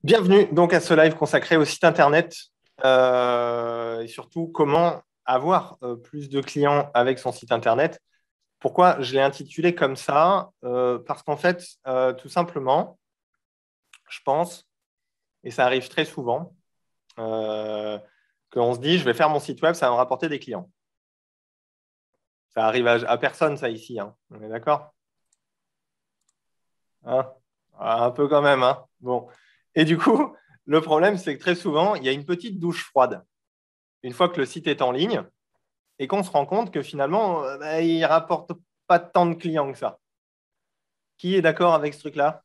Bienvenue donc à ce live consacré au site internet et surtout comment avoir plus de clients avec son site internet. Pourquoi je l'ai intitulé comme ça? Parce qu'en fait, tout simplement, je pense, et ça arrive très souvent, qu'on se dit je vais faire mon site web, ça va me rapporter des clients. Ça arrive à personne, ça ici, hein. On est d'accord? Hein? Un peu quand même, hein. Bon. Et du coup, le problème, c'est que très souvent, il y a une petite douche froide une fois que le site est en ligne et qu'on se rend compte que finalement, il ne rapporte pas tant de clients que ça. Qui est d'accord avec ce truc-là?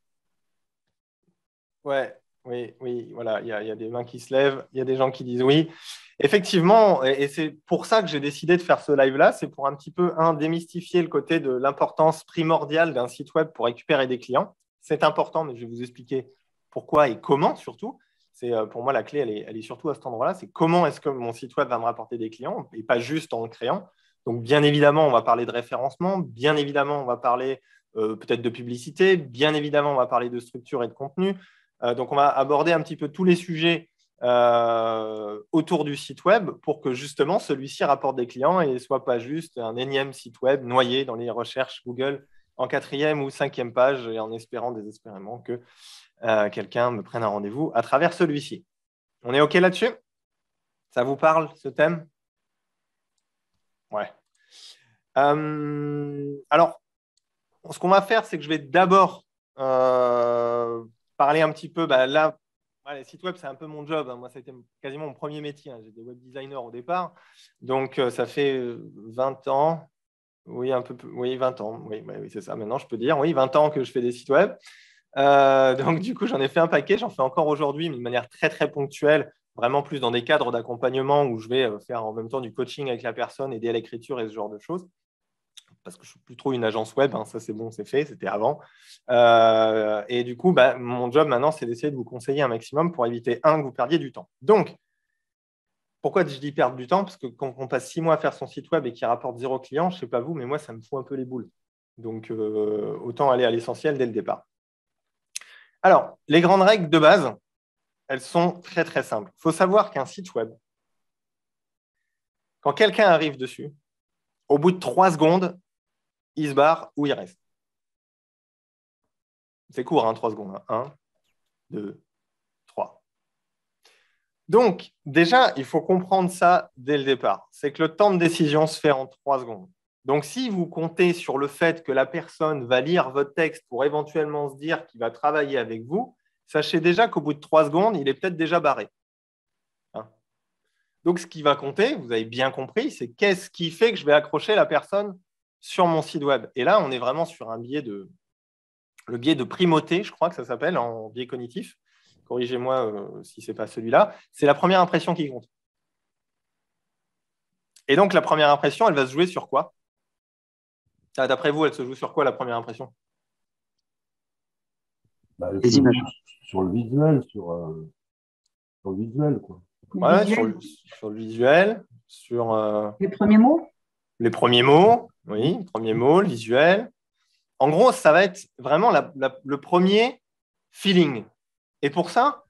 Ouais, oui, oui, voilà, il y a des mains qui se lèvent, il y a des gens qui disent oui. Effectivement, et c'est pour ça que j'ai décidé de faire ce live-là, c'est pour un petit peu, démystifier le côté de l'importance primordiale d'un site web pour récupérer des clients. C'est important, mais je vais vous expliquer pourquoi et comment surtout. C'est pour moi la clé, elle est surtout à cet endroit-là. C'est comment est-ce que mon site web va me rapporter des clients et pas juste en le créant. Donc, bien évidemment, on va parler de référencement. Bien évidemment, on va parler peut-être de publicité. Bien évidemment, on va parler de structure et de contenu. Donc, on va aborder un petit peu tous les sujets autour du site web pour que justement celui-ci rapporte des clients et ne soit pas juste un énième site web noyé dans les recherches Google en 4e ou 5e page et en espérant désespérément que quelqu'un me prenne un rendez-vous à travers celui-ci. On est OK là-dessus? Ça vous parle, ce thème? Ouais. Alors, ce qu'on va faire, c'est que je vais d'abord parler un petit peu. Là, les sites web, c'est un peu mon job. Hein. Moi, c'était quasiment mon premier métier. Hein. J'étais web designer au départ. Donc, ça fait 20 ans. Oui, un peu plus. Oui, 20 ans. Oui, oui, c'est ça. Maintenant, je peux dire. Oui, 20 ans que je fais des sites web. Donc, du coup, j'en ai fait un paquet. J'en fais encore aujourd'hui, mais de manière très, très ponctuelle. Vraiment plus dans des cadres d'accompagnement où je vais faire en même temps du coaching avec la personne, aider à l'écriture et ce genre de choses. Parce que je ne suis plus trop une agence web, hein, ça c'est bon, c'est fait, c'était avant. Et du coup, mon job maintenant, c'est d'essayer de vous conseiller un maximum pour éviter, que vous perdiez du temps. Donc, pourquoi je dis perdre du temps? Parce que quand on passe 6 mois à faire son site web et qu'il rapporte 0 client, je ne sais pas vous, mais moi, ça me fout un peu les boules. Donc, autant aller à l'essentiel dès le départ. Alors, les grandes règles de base, elles sont très, très simples. Il faut savoir qu'un site web, quand quelqu'un arrive dessus, au bout de 3 secondes, il se barre ou il reste. C'est court, 3 secondes. 1, 2, 3. Donc, déjà, il faut comprendre ça dès le départ. C'est que le temps de décision se fait en 3 secondes. Donc, si vous comptez sur le fait que la personne va lire votre texte pour éventuellement se dire qu'il va travailler avec vous, sachez déjà qu'au bout de 3 secondes, il est peut-être déjà barré. Donc, ce qui va compter, vous avez bien compris, c'est qu'est-ce qui fait que je vais accrocher la personne sur mon site web. Et là, on est vraiment sur le biais de primauté, je crois que ça s'appelle en biais cognitif. Corrigez-moi si ce n'est pas celui-là. C'est la première impression qui compte. Et donc, la première impression, elle va se jouer sur quoi? D'après vous, elle se joue sur quoi, la première impression? Les images. Sur le visuel, sur le visuel, quoi. Ouais, sur le visuel, sur les premiers mots? Les premiers mots, oui, les premiers mots, le visuel. En gros, ça va être vraiment le premier feeling. Et pour ça,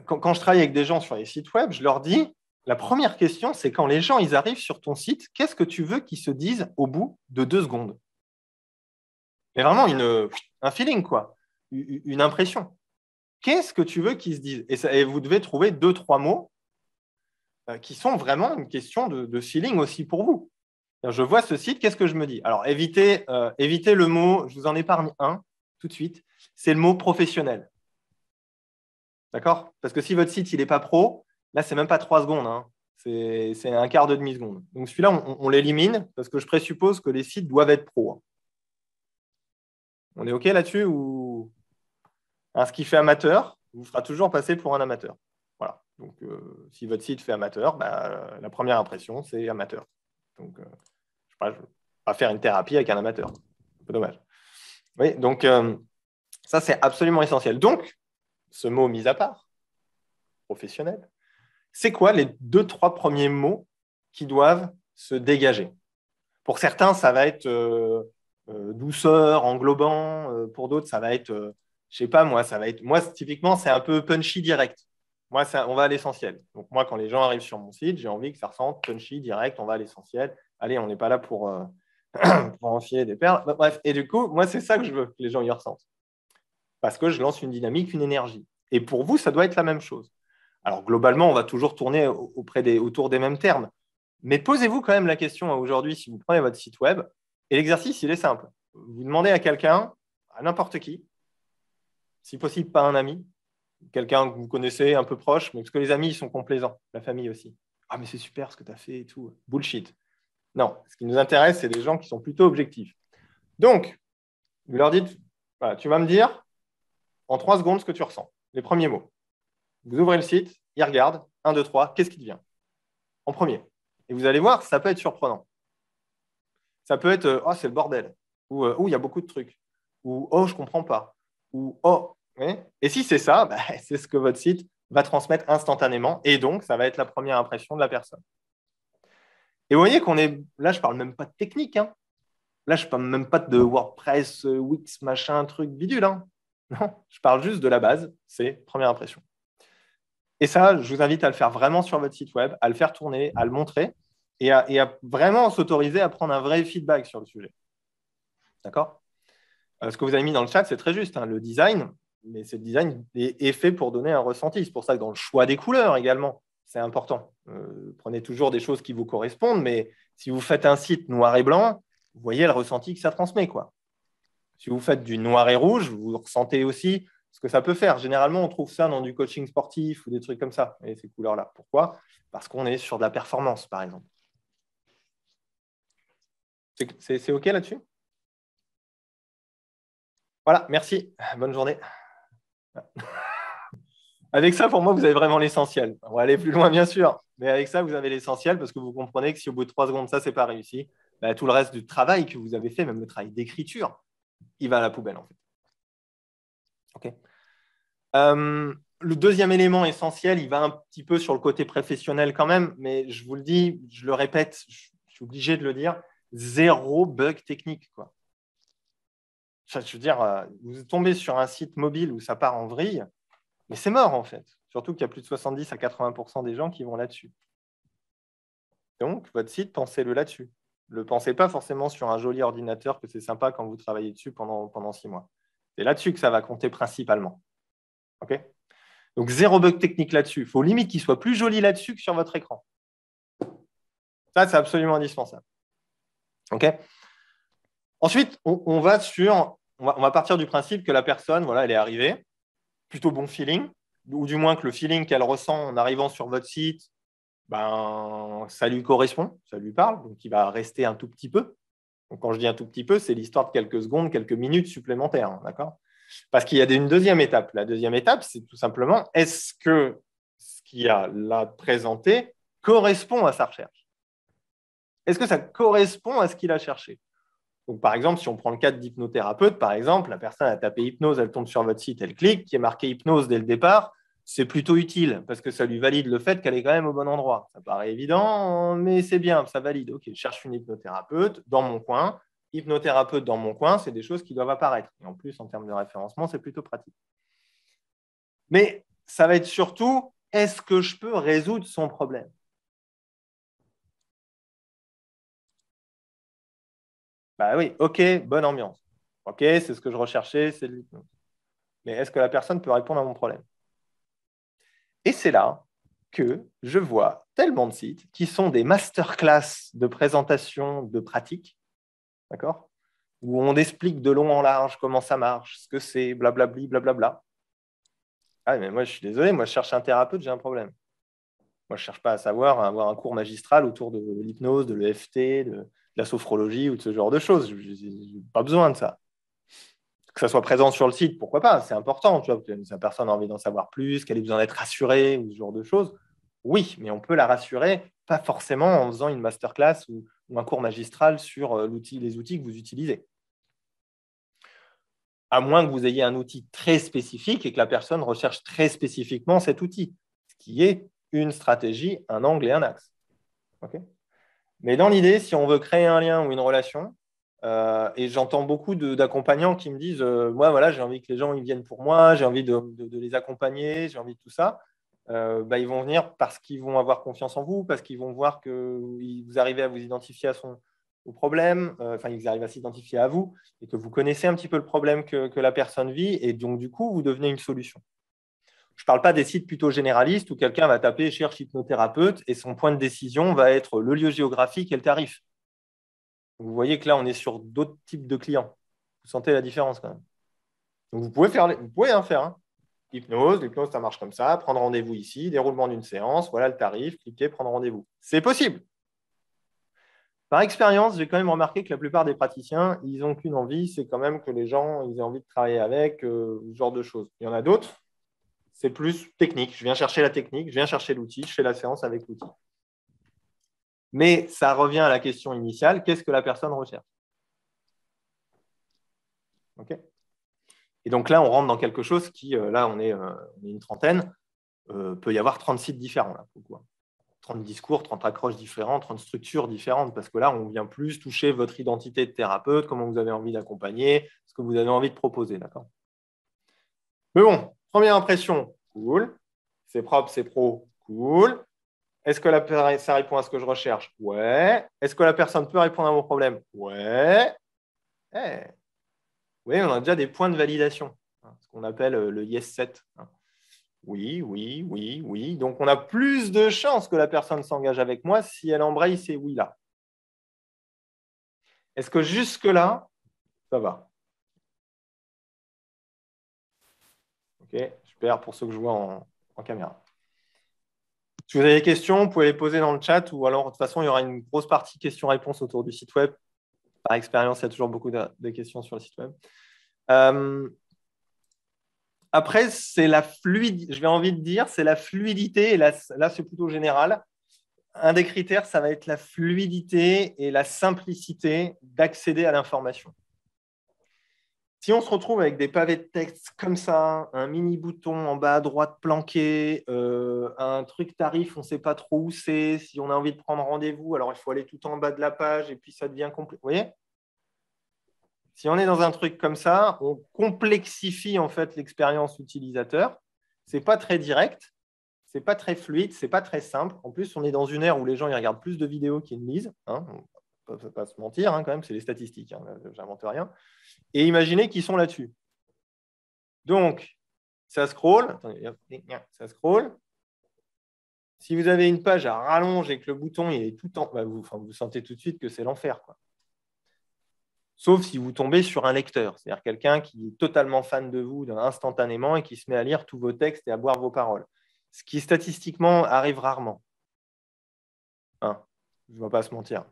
quand je travaille avec des gens sur les sites web, je leur dis, la première question, c'est quand les gens ils arrivent sur ton site, qu'est-ce que tu veux qu'ils se disent au bout de 2 secondes? Mais vraiment un feeling, quoi, une impression. Qu'est-ce que tu veux qu'ils se disent? Et vous devez trouver 2-3 mots qui sont vraiment une question de feeling aussi pour vous. Je vois ce site, qu'est-ce que je me dis? Alors, évitez le mot, je vous en épargne un tout de suite, c'est le mot professionnel. D'accord? Parce que si votre site il n'est pas pro, là, c'est même pas 3 secondes, hein. C'est un quart de demi-seconde. Donc, celui-là, on l'élimine parce que je présuppose que les sites doivent être pro. Hein. On est OK là-dessus ou ce qui fait amateur vous fera toujours passer pour un amateur. Voilà. Donc, si votre site fait amateur, la première impression, c'est amateur. Donc, je ne vais pas faire une thérapie avec un amateur. Un peu dommage. Oui, donc, ça, c'est absolument essentiel. Donc, ce mot mis à part, professionnel, c'est quoi les 2-3 premiers mots qui doivent se dégager? Pour certains, ça va être douceur, englobant. Pour d'autres, ça va être Je sais pas, moi, ça va être. Moi, typiquement, c'est un peu punchy direct. Moi, on va à l'essentiel. Donc, moi, quand les gens arrivent sur mon site, j'ai envie que ça ressente punchy direct, on va à l'essentiel. Allez, on n'est pas là pour enfiler des perles. Bah, bref, et du coup, moi, c'est ça que je veux que les gens y ressentent. Parce que je lance une dynamique, une énergie. Et pour vous, ça doit être la même chose. Alors, globalement, on va toujours tourner autour des mêmes termes. Mais posez-vous quand même la question aujourd'hui, si vous prenez votre site web, et l'exercice, il est simple. Vous demandez à quelqu'un, à n'importe qui, si possible pas un ami, quelqu'un que vous connaissez un peu proche, mais parce que les amis, ils sont complaisants, la famille aussi. Ah, mais c'est super ce que tu as fait et tout. Bullshit. Non, ce qui nous intéresse, c'est des gens qui sont plutôt objectifs. Donc, vous leur dites, voilà, tu vas me dire en 3 secondes ce que tu ressens, les premiers mots. Vous ouvrez le site, ils regardent, 1, 2, 3, qu'est-ce qui te vient en premier? Et vous allez voir, ça peut être surprenant. Ça peut être, oh, c'est le bordel, ou oh, il y a beaucoup de trucs, ou oh, je ne comprends pas, ou oh, ouais. Et si c'est ça, bah, c'est ce que votre site va transmettre instantanément, et donc ça va être la première impression de la personne. Et vous voyez qu'on est, là, je ne parle même pas de technique, hein. Là, je ne parle même pas de WordPress, Wix, machin, truc bidule, hein. Non, je parle juste de la base, c'est première impression. Et ça, je vous invite à le faire vraiment sur votre site web, à le faire tourner, à le montrer et à vraiment s'autoriser à prendre un vrai feedback sur le sujet. D'accord? Ce que vous avez mis dans le chat, c'est très juste, hein, le design, mais ce design est fait pour donner un ressenti. C'est pour ça que dans le choix des couleurs également, c'est important. Prenez toujours des choses qui vous correspondent, mais si vous faites un site noir et blanc, vous voyez le ressenti que ça transmet, quoi. Si vous faites du noir et rouge, vous ressentez aussi ce que ça peut faire. Généralement, on trouve ça dans du coaching sportif ou des trucs comme ça, et ces couleurs-là. Pourquoi? Parce qu'on est sur de la performance, par exemple. C'est OK là-dessus? Voilà, merci. Bonne journée. Avec ça, pour moi, vous avez vraiment l'essentiel. On va aller plus loin, bien sûr, mais avec ça, vous avez l'essentiel parce que vous comprenez que si au bout de 3 secondes, ça, c'est pas réussi, bah, tout le reste du travail que vous avez fait, même le travail d'écriture, il va à la poubelle, en fait. OK. Le deuxième élément essentiel, il va un petit peu sur le côté professionnel quand même, mais je vous le dis, je le répète, je suis obligé de le dire, 0 bug technique, quoi. Je veux dire, vous tombez sur un site mobile où ça part en vrille, mais c'est mort en fait. Surtout qu'il y a plus de 70 à 80% des gens qui vont là-dessus. Donc, votre site, pensez-le là-dessus. Ne le pensez pas forcément sur un joli ordinateur que c'est sympa quand vous travaillez dessus pendant 6 mois. C'est là-dessus que ça va compter principalement. OK? Donc, 0 bug technique là-dessus. Il faut limite qu'il soit plus joli là-dessus que sur votre écran. Ça, c'est absolument indispensable. OK? Ensuite, on va partir du principe que la personne, voilà, elle est arrivée, plutôt bon feeling, ou du moins que le feeling qu'elle ressent en arrivant sur votre site, ben, ça lui correspond, ça lui parle, donc il va rester un tout petit peu. Donc, quand je dis un tout petit peu, c'est l'histoire de quelques secondes, quelques minutes supplémentaires, hein, d'accord? Parce qu'il y a une deuxième étape. La deuxième étape, c'est tout simplement, est-ce que ce qu'il a là présenté correspond à sa recherche? Est-ce que ça correspond à ce qu'il a cherché? Donc, par exemple, si on prend le cas d'hypnothérapeute, par exemple, la personne a tapé hypnose, elle tombe sur votre site, elle clique, qui est marqué hypnose dès le départ, c'est plutôt utile parce que ça lui valide le fait qu'elle est quand même au bon endroit. Ça paraît évident, mais c'est bien, ça valide. OK, je cherche une hypnothérapeute dans mon coin. Hypnothérapeute dans mon coin, c'est des choses qui doivent apparaître. Et en plus, en termes de référencement, c'est plutôt pratique. Mais ça va être surtout, est-ce que je peux résoudre son problème? Bah oui, OK, bonne ambiance. OK, c'est ce que je recherchais, c'est de l'hypnose. Mais est-ce que la personne peut répondre à mon problème? Et c'est là que je vois tellement de sites qui sont des masterclass de présentation de pratiques, d'accord? Où on explique de long en large comment ça marche, ce que c'est, blablabli, blablabla. Ah, mais moi, je suis désolé, moi, je cherche un thérapeute, j'ai un problème. Moi, je ne cherche pas à savoir, à avoir un cours magistral autour de l'hypnose, de l'EFT, de la sophrologie ou de ce genre de choses. Je n'ai pas besoin de ça. Que ça soit présent sur le site, pourquoi pas, c'est important. Tu vois, si la personne a envie d'en savoir plus, qu'elle ait besoin d'être rassurée ou ce genre de choses. Oui, mais on peut la rassurer, pas forcément en faisant une masterclass ou un cours magistral sur les outils que vous utilisez. À moins que vous ayez un outil très spécifique et que la personne recherche très spécifiquement cet outil, ce qui est une stratégie, un angle et un axe. Okay. Mais dans l'idée, si on veut créer un lien ou une relation, Et j'entends beaucoup d'accompagnants qui me disent moi, voilà, j'ai envie que les gens ils viennent pour moi, j'ai envie de les accompagner, j'ai envie de tout ça. Ils vont venir parce qu'ils vont avoir confiance en vous, parce qu'ils vont voir que vous arrivez à vous identifier au problème, enfin, ils arrivent à s'identifier à vous et que vous connaissez un petit peu le problème que la personne vit. Et donc, du coup, vous devenez une solution. Je ne parle pas des sites plutôt généralistes où quelqu'un va taper cherche hypnothérapeute et son point de décision va être le lieu géographique et le tarif. Vous voyez que là, on est sur d'autres types de clients. Vous sentez la différence quand même. Donc, vous pouvez en faire. Hein. L'hypnose, ça marche comme ça. Prendre rendez-vous ici, déroulement d'une séance, voilà le tarif, cliquez, prendre rendez-vous. C'est possible. Par expérience, j'ai quand même remarqué que la plupart des praticiens, ils n'ont qu'une envie, c'est quand même que les gens ils aient envie de travailler avec ce genre de choses. Il y en a d'autres, c'est plus technique. Je viens chercher la technique, je viens chercher l'outil, je fais la séance avec l'outil. Mais ça revient à la question initiale, qu'est-ce que la personne recherche? Okay. Et donc là, on rentre dans quelque chose qui, là, on est une trentaine, peut y avoir 30 sites différents. Là, 30 discours, 30 accroches différentes, 30 structures différentes, parce que là, on vient plus toucher votre identité de thérapeute, comment vous avez envie d'accompagner, ce que vous avez envie de proposer. D'accord. Mais bon, première impression, cool. C'est propre, c'est pro, cool. Est-ce que ça répond à ce que je recherche? Ouais. Est-ce que la personne peut répondre à mon problème? Ouais. Eh. Oui, on a déjà des points de validation, ce qu'on appelle le yes set. Oui, oui, oui, oui. Donc, on a plus de chances que la personne s'engage avec moi si elle embraye ces oui-là. Est-ce que jusque-là, ça va? OK, super pour ceux que je vois en caméra. Si vous avez des questions, vous pouvez les poser dans le chat ou alors, de toute façon, il y aura une grosse partie questions-réponses autour du site web. Par expérience, il y a toujours beaucoup de questions sur le site web. Après, c'est la fluidité, je vais envie de dire, c'est la fluidité, et là c'est plutôt général. Un des critères, ça va être la fluidité et la simplicité d'accéder à l'information. Si on se retrouve avec des pavés de texte comme ça, un mini bouton en bas à droite planqué, un truc tarif, on ne sait pas trop où c'est, si on a envie de prendre rendez-vous, alors il faut aller tout en bas de la page et puis ça devient compliqué. Vous voyez ? Si on est dans un truc comme ça, on complexifie en fait l'expérience utilisateur. Ce n'est pas très direct, ce n'est pas très fluide, ce n'est pas très simple. En plus, on est dans une ère où les gens ils regardent plus de vidéos qu'ils ne lisent. Hein. On ne peut pas se mentir, hein, quand même, c'est les statistiques, hein, je n'invente rien. Et imaginez qu'ils sont là-dessus. Donc, ça scrolle. Attendez, ça scrolle. Si vous avez une page à rallonge et que le bouton il est tout en... vous sentez tout de suite que c'est l'enfer, quoi. Sauf si vous tombez sur un lecteur, c'est-à-dire quelqu'un qui est totalement fan de vous instantanément et qui se met à lire tous vos textes et à boire vos paroles. Ce qui statistiquement arrive rarement. Hein, je ne vais pas se mentir.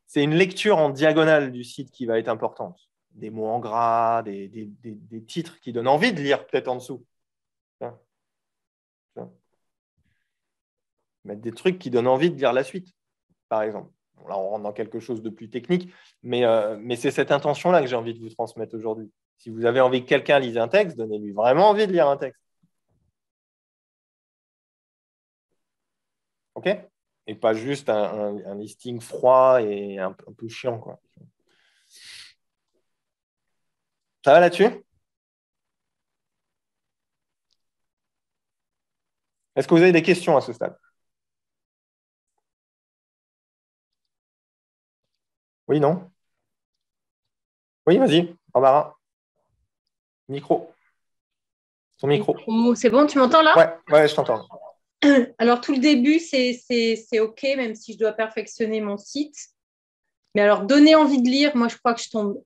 C'est une lecture en diagonale du site qui va être importante. Des mots en gras, des titres qui donnent envie de lire peut-être en dessous. Mettre des trucs qui donnent envie de lire la suite, par exemple. Bon, là, on rentre dans quelque chose de plus technique, mais c'est cette intention-là que j'ai envie de vous transmettre aujourd'hui. Si vous avez envie que quelqu'un lise un texte, donnez-lui vraiment envie de lire un texte. OK? Et pas juste un listing froid et un peu chiant, quoi. Ça va là-dessus? Est-ce que vous avez des questions à ce stade? Oui, non? Oui, vas-y, Barbara. Micro. Ton micro. C'est bon, tu m'entends là? Ouais, je t'entends. Alors, tout le début, c'est OK, même si je dois perfectionner mon site. Mais alors, donner envie de lire, moi, je crois que je tombe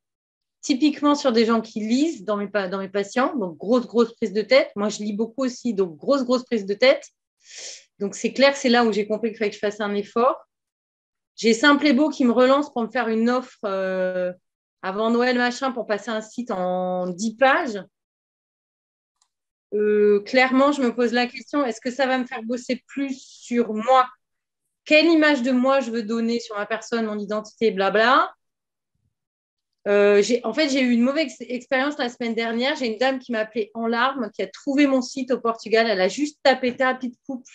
typiquement sur des gens qui lisent dans mes patients. Donc, grosse prise de tête. Moi, je lis beaucoup aussi, donc grosse prise de tête. Donc, c'est clair que c'est là où j'ai compris qu'il fallait que je fasse un effort. J'ai Simple et Beau qui me relance pour me faire une offre avant Noël, machin, pour passer un site en 10 pages. Clairement, je me pose la question, est-ce que ça va me faire bosser plus sur moi? Quelle image de moi je veux donner sur ma personne, mon identité, blabla. En fait, j'ai eu une mauvaise expérience la semaine dernière. J'ai une dame qui m'a appelée en larmes, qui a trouvé mon site au Portugal. Elle a juste tapé thérapie de couple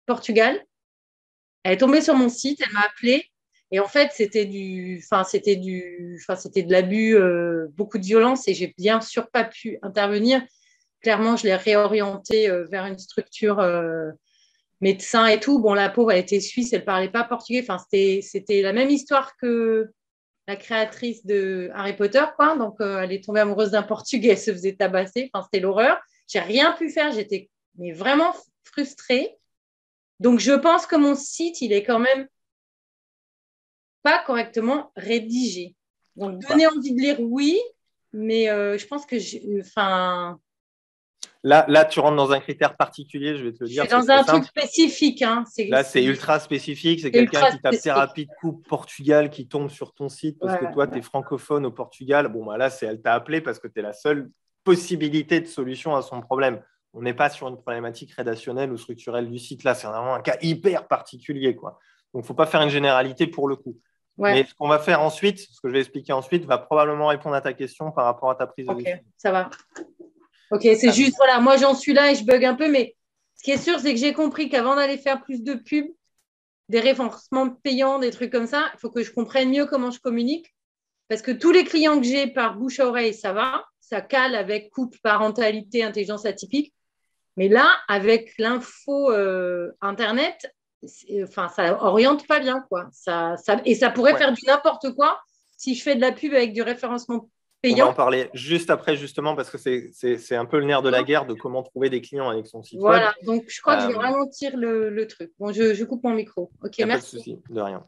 Portugal. Elle est tombée sur mon site, elle m'a appelée Et en fait, c'était de l'abus, beaucoup de violence et j'ai bien sûr pas pu intervenir. Clairement, je l'ai réorienté vers une structure médecin et tout. Bon, la pauvre, elle était suisse, elle parlait pas portugais. Enfin, c'était la même histoire que la créatrice de Harry Potter, quoi. Donc, elle est tombée amoureuse d'un Portugais, elle se faisait tabasser. Enfin, c'était l'horreur. J'ai rien pu faire. J'étais mais vraiment frustrée. Donc, je pense que mon site, il est quand même pas correctement rédigé. Donc, donner envie de lire, oui, mais je pense que enfin, Là, tu rentres dans un critère particulier, je vais te le je dire. suis dans un truc spécifique. Hein. Là, c'est ultra spécifique. C'est quelqu'un ultra qui tape spécifique. thérapie de couple Portugal qui tombe sur ton site parce que Ouais. toi, tu es francophone au Portugal. Bon, bah là, elle t'a appelé parce que tu es la seule possibilité de solution à son problème. On n'est pas sur une problématique rédactionnelle ou structurelle du site. Là, c'est vraiment un cas hyper particulier, quoi. Donc, il ne faut pas faire une généralité pour le coup. Ouais. Mais ce qu'on va faire ensuite, ce que je vais expliquer ensuite, va probablement répondre à ta question par rapport à ta prise de décision. Ok, ça va. Ok, c'est juste, voilà, moi j'en suis là et je bug un peu, mais ce qui est sûr, c'est que j'ai compris qu'avant d'aller faire plus de pubs, des référencements payants, des trucs comme ça, il faut que je comprenne mieux comment je communique. Parce que tous les clients que j'ai par bouche à oreille, ça va, ça cale avec couple, parentalité, intelligence atypique. Mais là, avec l'info Internet, enfin, ça oriente pas bien, quoi. Et ça pourrait faire du n'importe quoi si je fais de la pub avec du référencement payant. On va en parler juste après, justement, parce que c'est un peu le nerf de la guerre de comment trouver des clients avec son site web. Voilà, donc je crois que je vais ralentir le truc. Bon, je coupe mon micro. Ok, merci. Pas de souci, de rien.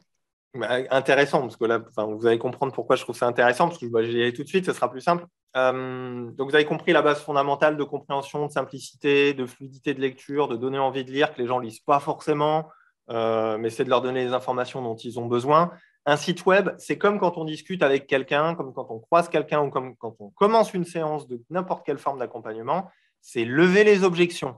Intéressant, parce que là, vous allez comprendre pourquoi je trouve ça intéressant, parce que je vais y aller tout de suite, ce sera plus simple. Donc, vous avez compris la base fondamentale de compréhension, de simplicité, de fluidité de lecture, de donner envie de lire, que les gens ne lisent pas forcément, mais c'est de leur donner les informations dont ils ont besoin. Un site web, c'est comme quand on discute avec quelqu'un, comme quand on croise quelqu'un ou comme quand on commence une séance de n'importe quelle forme d'accompagnement, c'est lever les objections.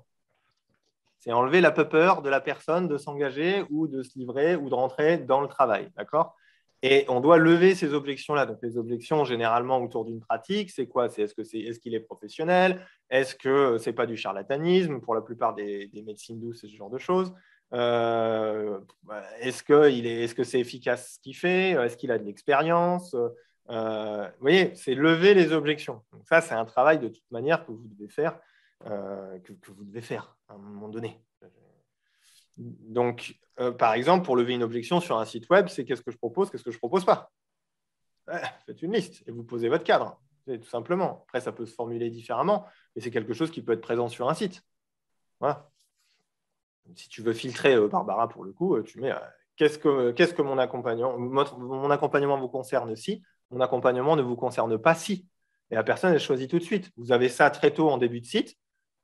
C'est enlever la peur de la personne de s'engager ou de se livrer ou de rentrer dans le travail. D'accord ? Et on doit lever ces objections-là. Donc, les objections, généralement, autour d'une pratique, c'est quoi ? Est-ce qu'il est professionnel ? Est-ce que ce n'est pas du charlatanisme ? Pour la plupart des médecines douces, c'est ce genre de choses. Est-ce que c'est efficace ce qu'il fait ? Est-ce qu'il a de l'expérience ? Vous voyez, c'est lever les objections. Donc, ça, c'est un travail de toute manière que vous devez faire. Que vous devez faire à un moment donné. Donc, par exemple, pour lever une objection sur un site web, c'est qu'est-ce que je propose, qu'est-ce que je ne propose pas. Faites une liste et vous posez votre cadre, tout simplement. Après, ça peut se formuler différemment, mais c'est quelque chose qui peut être présent sur un site. Voilà. Si tu veux filtrer Barbara, pour le coup, tu mets qu'est-ce que mon accompagnement vous concerne si, mon accompagnement ne vous concerne pas si. Et la personne, elle choisit tout de suite. Vous avez ça très tôt en début de site.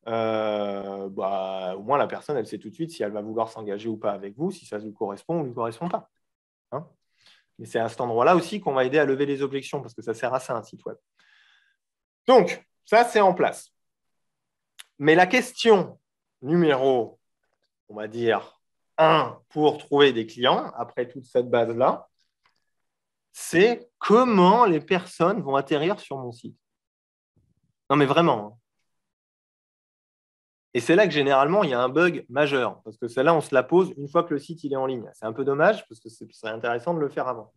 Au moins la personne, elle sait tout de suite si elle va vouloir s'engager ou pas avec vous, si ça lui correspond ou ne lui correspond pas. Hein ? Mais c'est à cet endroit-là aussi qu'on va aider à lever les objections, parce que ça sert à ça, un site web. Donc, ça, c'est en place. Mais la question numéro, on va dire, 1 pour trouver des clients, après toute cette base-là, c'est comment les personnes vont atterrir sur mon site. Non, mais vraiment. Et c'est là que généralement, il y a un bug majeur, parce que celle-là, on se la pose une fois que le site il est en ligne. C'est un peu dommage, parce que ce serait intéressant de le faire avant.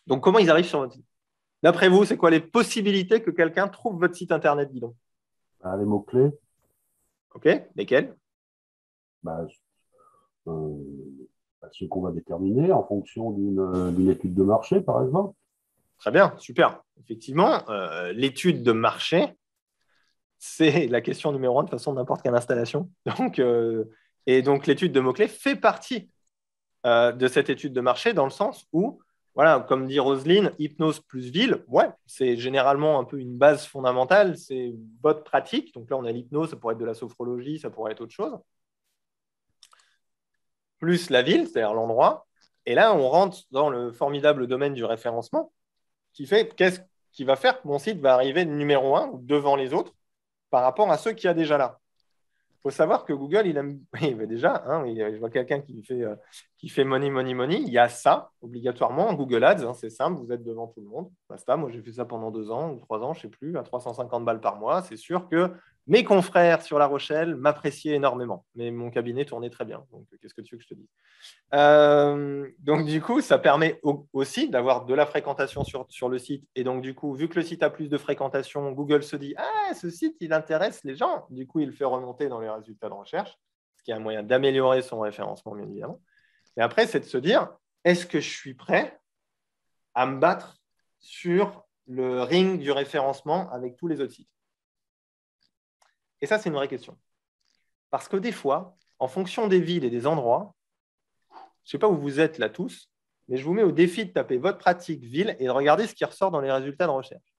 Donc, comment ils arrivent sur votre site ? D'après vous, c'est quoi les possibilités que quelqu'un trouve votre site Internet, dis donc ? Les mots-clés. OK, lesquels ? Ce qu'on va déterminer en fonction d'une étude de marché, par exemple. Très bien, super. Effectivement, l'étude de marché, c'est la question numéro 1 de façon n'importe quelle installation. Et donc, l'étude de mots-clés fait partie de cette étude de marché dans le sens où, voilà, comme dit Roselyne, hypnose plus ville, ouais, c'est généralement un peu une base fondamentale, c'est votre pratique. Donc là, on a l'hypnose, ça pourrait être de la sophrologie, ça pourrait être autre chose. Plus la ville, c'est-à-dire l'endroit. Et là, on rentre dans le formidable domaine du référencement qui fait qu'est-ce qui va faire que mon site va arriver numéro 1 ou devant les autres par rapport à ceux qu'il y a déjà là. Il faut savoir que Google, il aime déjà, hein, je vois quelqu'un qui qui fait money, money, money, il y a ça, obligatoirement, en Google Ads. Hein, c'est simple, vous êtes devant tout le monde. Basta, moi, j'ai fait ça pendant 2 ans ou 3 ans, je ne sais plus, à 350 balles par mois. C'est sûr que mes confrères sur La Rochelle m'appréciaient énormément. Mais mon cabinet tournait très bien. Donc, qu'est-ce que tu veux que je te dise? Donc, du coup, ça permet aussi d'avoir de la fréquentation sur le site. Et donc, du coup, vu que le site a plus de fréquentation, Google se dit « Ah, ce site, il intéresse les gens. » Du coup, il le fait remonter dans les résultats de recherche, ce qui est un moyen d'améliorer son référencement, bien évidemment. Et après, c'est de se dire, est-ce que je suis prêt à me battre sur le ring du référencement avec tous les autres sites? Et ça, c'est une vraie question. Parce que des fois, en fonction des villes et des endroits, je ne sais pas où vous êtes là tous, mais je vous mets au défi de taper votre pratique ville et de regarder ce qui ressort dans les résultats de recherche.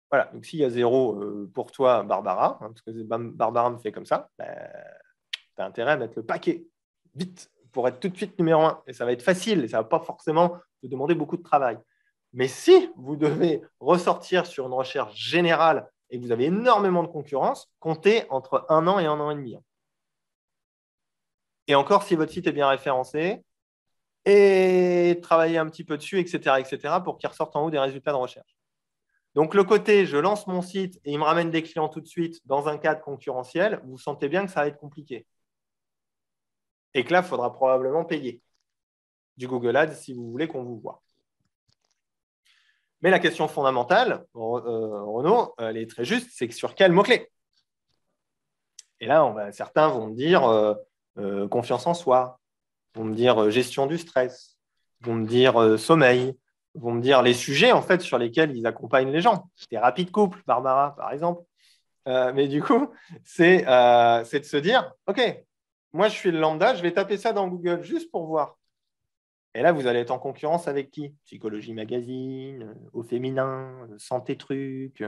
Voilà, donc s'il y a 0 pour toi, Barbara, hein, parce que Barbara me fait comme ça, tu as intérêt à mettre le paquet vite pour être tout de suite numéro 1. Et ça va être facile et ça ne va pas forcément te demander beaucoup de travail. Mais si vous devez ressortir sur une recherche générale et que vous avez énormément de concurrence, comptez entre 1 an et 1 an et demi. Et encore, si votre site est bien référencé, et travailler un petit peu dessus, etc., pour qu'il ressorte en haut des résultats de recherche. Donc, le côté, je lance mon site et il me ramène des clients tout de suite dans un cadre concurrentiel, vous sentez bien que ça va être compliqué. Et que là, il faudra probablement payer du Google Ads si vous voulez qu'on vous voit. Mais la question fondamentale, Renaud, elle est très juste, c'est que sur quel mot-clé? Et là, certains vont me dire confiance en soi, vont me dire gestion du stress, vont me dire sommeil, vont me dire les sujets en fait sur lesquels ils accompagnent les gens. Thérapie de couple, Barbara, par exemple. Mais du coup, c'est de se dire, OK, moi, je suis le lambda, je vais taper ça dans Google juste pour voir. Et là, vous allez être en concurrence avec qui? Psychologie Magazine, Au Féminin, Santé Truc.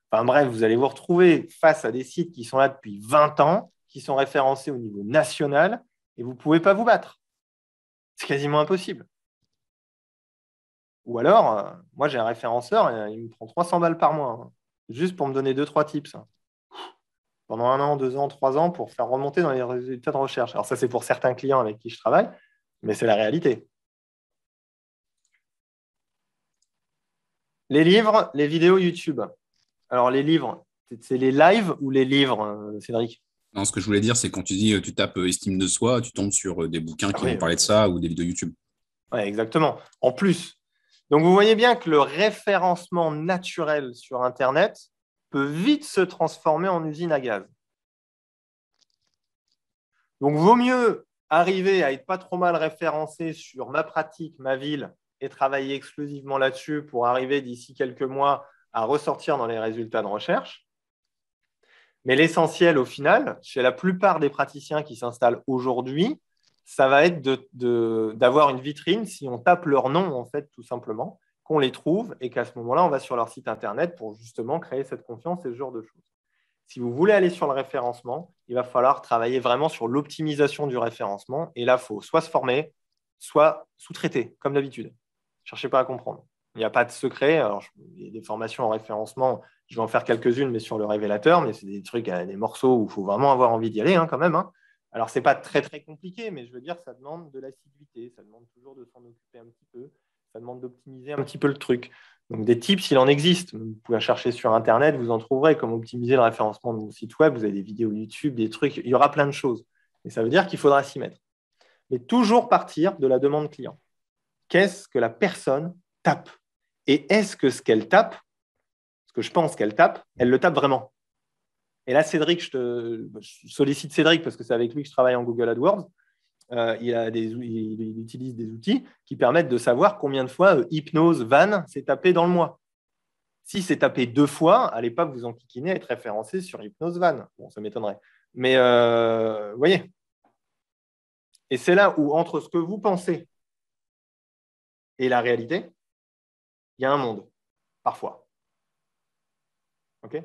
Enfin bref, vous allez vous retrouver face à des sites qui sont là depuis 20 ans, qui sont référencés au niveau national, et vous ne pouvez pas vous battre. C'est quasiment impossible. Ou alors, moi, j'ai un référenceur, il me prend 300 balles par mois, hein, juste pour me donner 2-3 tips. Hein. Pendant 1 an, 2 ans, 3 ans, pour faire remonter dans les résultats de recherche. Alors ça, c'est pour certains clients avec qui je travaille, mais c'est la réalité. Les livres, les vidéos YouTube. Alors, les livres, c'est les lives ou les livres, Cédric? Non, ce que je voulais dire, c'est quand tu dis tu tapes estime de soi, tu tombes sur des bouquins qui vont parler de ça ou des vidéos YouTube. Oui, exactement. En plus, donc vous voyez bien que le référencement naturel sur Internet peut vite se transformer en usine à gaz. Donc, vaut mieux arriver à être pas trop mal référencé sur ma pratique, ma ville, et travailler exclusivement là-dessus pour arriver d'ici quelques mois à ressortir dans les résultats de recherche. Mais l'essentiel, au final, chez la plupart des praticiens qui s'installent aujourd'hui, ça va être d'avoir une vitrine, si on tape leur nom, en fait, tout simplement, qu'on les trouve et qu'à ce moment-là, on va sur leur site Internet pour justement créer cette confiance et ce genre de choses. Si vous voulez aller sur le référencement, il va falloir travailler vraiment sur l'optimisation du référencement. Et là, il faut soit se former, soit sous-traiter, comme d'habitude. Ne cherchez pas à comprendre. Il n'y a pas de secret. Alors, il y a des formations en référencement. Je vais en faire quelques-unes, mais sur le révélateur. Mais c'est des trucs, des morceaux où il faut vraiment avoir envie d'y aller quand même. Hein. Alors, ce n'est pas très, très compliqué, mais je veux dire, ça demande de l'assiduité. Ça demande toujours de s'en occuper un petit peu. Ça demande d'optimiser un petit peu le truc. Donc, des tips, il en existe. Vous pouvez chercher sur Internet, vous en trouverez. Comment optimiser le référencement de vos sites web. Vous avez des vidéos YouTube, des trucs. Il y aura plein de choses. Et ça veut dire qu'il faudra s'y mettre. Mais toujours partir de la demande client. Qu'est-ce que la personne tape? Et est-ce que ce qu'elle tape, ce que je pense qu'elle tape, elle le tape vraiment? Et là, Cédric, je sollicite Cédric parce que c'est avec lui que je travaille en Google AdWords. Il utilise des outils qui permettent de savoir combien de fois Hypnose Van s'est tapé dans le mois. Si c'est tapé 2 fois, allez pas vous enquiquiner à être référencé sur Hypnose Van. Bon, ça m'étonnerait. Mais vous voyez. Et c'est là où, entre ce que vous pensez et la réalité, il y a un monde, parfois. OK?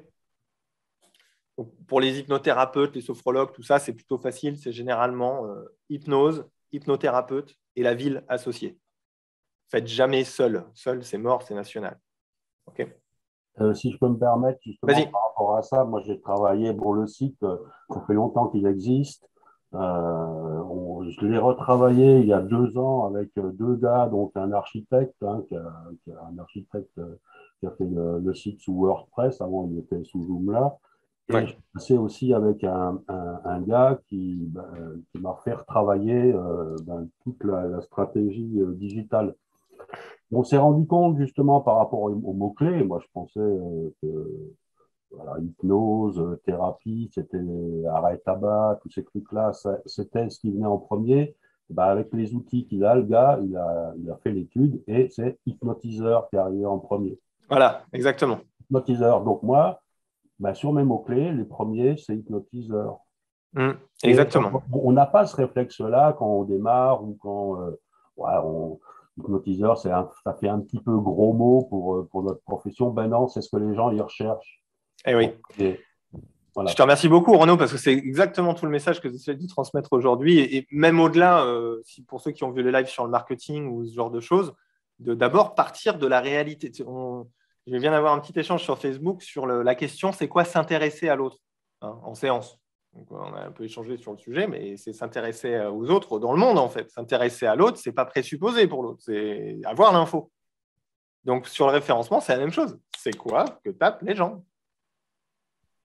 Donc, pour les hypnothérapeutes, les sophrologues, tout ça, c'est plutôt facile. C'est généralement hypnose, hypnothérapeute et la ville associée. Faites jamais seul. Seul, c'est mort, c'est national. OK. Si je peux me permettre, justement, par rapport à ça, moi j'ai travaillé, le site, ça fait longtemps qu'il existe. Je l'ai retravaillé il y a 2 ans avec 2 gars, donc un architecte, un architecte qui a fait le site sous WordPress, avant il était sous Joomla, et je Ouais. suis passé aussi avec un gars qui m'a fait retravailler toute la stratégie digitale. On s'est rendu compte justement par rapport aux mots-clés, moi je pensais que voilà, hypnose, thérapie, c'était arrêt tabac, tous ces trucs-là, c'était ce qui venait en premier. Bah, avec les outils qu'il a, le gars, il a fait l'étude et c'est hypnotiseur qui est arrivé en premier. Voilà, exactement. Hypnotiseur. Donc moi, bah, sur mes mots-clés, les premiers, c'est hypnotiseur. Et Exactement. on n'a pas ce réflexe-là quand on démarre ou quand ouais, hypnotiseur, ça fait un petit peu gros mot pour notre profession. Ben non, c'est ce que les gens y recherchent. Eh oui. Et Je voilà. te remercie beaucoup, Renaud, parce que c'est exactement tout le message que j'essaie de transmettre aujourd'hui. Et même au-delà, pour ceux qui ont vu les lives sur le marketing ou ce genre de choses, de d'abord partir de la réalité. Je viens d'avoir un petit échange sur Facebook sur la question, c'est quoi s'intéresser à l'autre, hein, en séance. Donc, on a un peu échangé sur le sujet, mais c'est s'intéresser aux autres dans le monde, en fait. S'intéresser à l'autre, c'est pas présupposer pour l'autre, c'est avoir l'info. Donc, sur le référencement, c'est la même chose. C'est quoi que tapent les gens?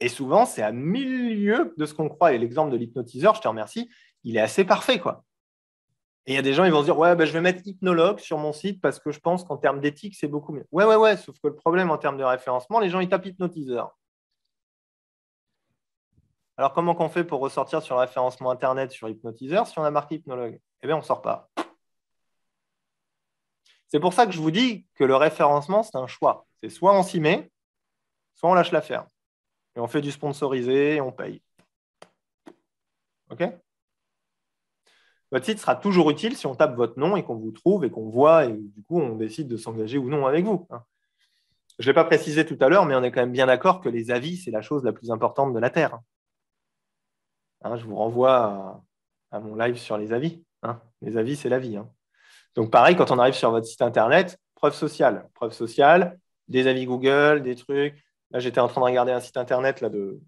Et souvent, c'est à milieu de ce qu'on croit. Et l'exemple de l'hypnotiseur, je te remercie, il est assez parfait, quoi. Et il y a des gens, ils vont se dire, ouais, ben, je vais mettre hypnologue sur mon site parce que je pense qu'en termes d'éthique, c'est beaucoup mieux. Ouais, sauf que le problème en termes de référencement, les gens, ils tapent hypnotiseur. Alors, comment qu'on fait pour ressortir sur le référencement Internet sur hypnotiseur si on a marqué hypnologue? Eh bien, on ne sort pas. C'est pour ça que je vous dis que le référencement, c'est un choix. C'est soit on s'y met, soit on lâche l'affaire. Et on fait du sponsorisé et on paye. OK? Votre site sera toujours utile si on tape votre nom et qu'on vous trouve et qu'on voit et du coup, on décide de s'engager ou non avec vous. Je ne l'ai pas précisé tout à l'heure, mais on est quand même bien d'accord que les avis, c'est la chose la plus importante de la Terre. Je vous renvoie à mon live sur les avis. Les avis, c'est la vie. Donc, pareil, quand on arrive sur votre site Internet, preuve sociale. Preuve sociale, des avis Google, des trucs. Là, j'étais en train de regarder un site Internet là, d'une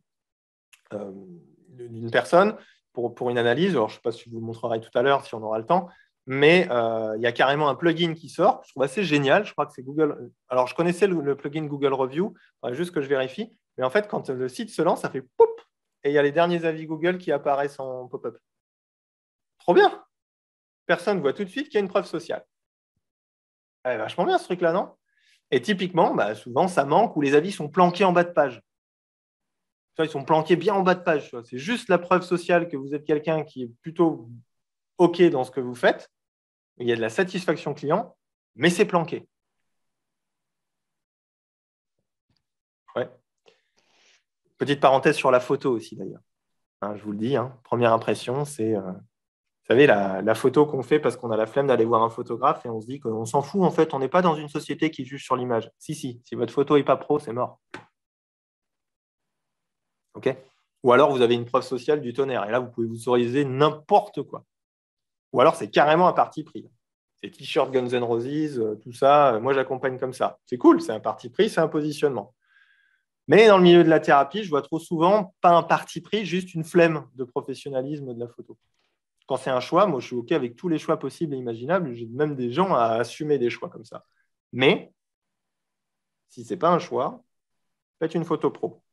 personne pour une analyse. Alors, je ne sais pas si je vous le montrerai tout à l'heure, si on aura le temps, mais il y a carrément un plugin qui sort. Je trouve assez génial. Je crois que c'est Google. Alors, je connaissais le plugin Google Review. Il faudrait juste que je vérifie. Mais en fait, quand le site se lance, ça fait pop et il y a les derniers avis Google qui apparaissent en pop-up. Trop bien. Personne ne voit tout de suite qu'il y a une preuve sociale. Vachement bien ce truc-là, non? Et typiquement, souvent, ça manque ou les avis sont planqués en bas de page. Ils sont planqués bien en bas de page. C'est juste la preuve sociale que vous êtes quelqu'un qui est plutôt OK dans ce que vous faites. Il y a de la satisfaction client, mais c'est planqué. Ouais. Petite parenthèse sur la photo aussi, d'ailleurs. Je vous le dis, première impression, c'est, vous savez, la photo qu'on fait parce qu'on a la flemme d'aller voir un photographe et on se dit qu'on s'en fout, en fait, on n'est pas dans une société qui juge sur l'image. Si votre photo n'est pas pro, c'est mort. OK? Ou alors, vous avez une preuve sociale du tonnerre. Et là, vous pouvez vous autoriser n'importe quoi. Ou alors, c'est carrément un parti pris. C'est t-shirt Guns N' Roses, tout ça. Moi, j'accompagne comme ça. C'est cool, c'est un parti pris, c'est un positionnement. Mais dans le milieu de la thérapie, je vois trop souvent pas un parti pris, juste une flemme de professionnalisme de la photo. Quand c'est un choix, moi, je suis OK avec tous les choix possibles et imaginables. J'ai même des gens à assumer des choix comme ça. Mais si ce n'est pas un choix, faites une photo pro.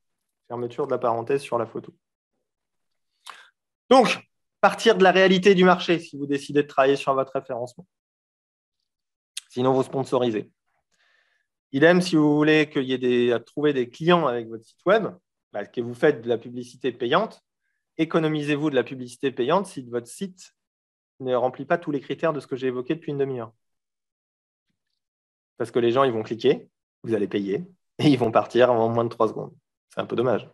Fermeture de la parenthèse sur la photo. Donc, partir de la réalité du marché si vous décidez de travailler sur votre référencement. Sinon, vous sponsorisez. Idem, si vous voulez qu'il y ait trouver des clients avec votre site web, que vous faites de la publicité payante, économisez-vous de la publicité payante si votre site ne remplit pas tous les critères de ce que j'ai évoqué depuis une demi-heure. Parce que les gens, ils vont cliquer, vous allez payer, et ils vont partir en moins de 3 secondes. C'est un peu dommage.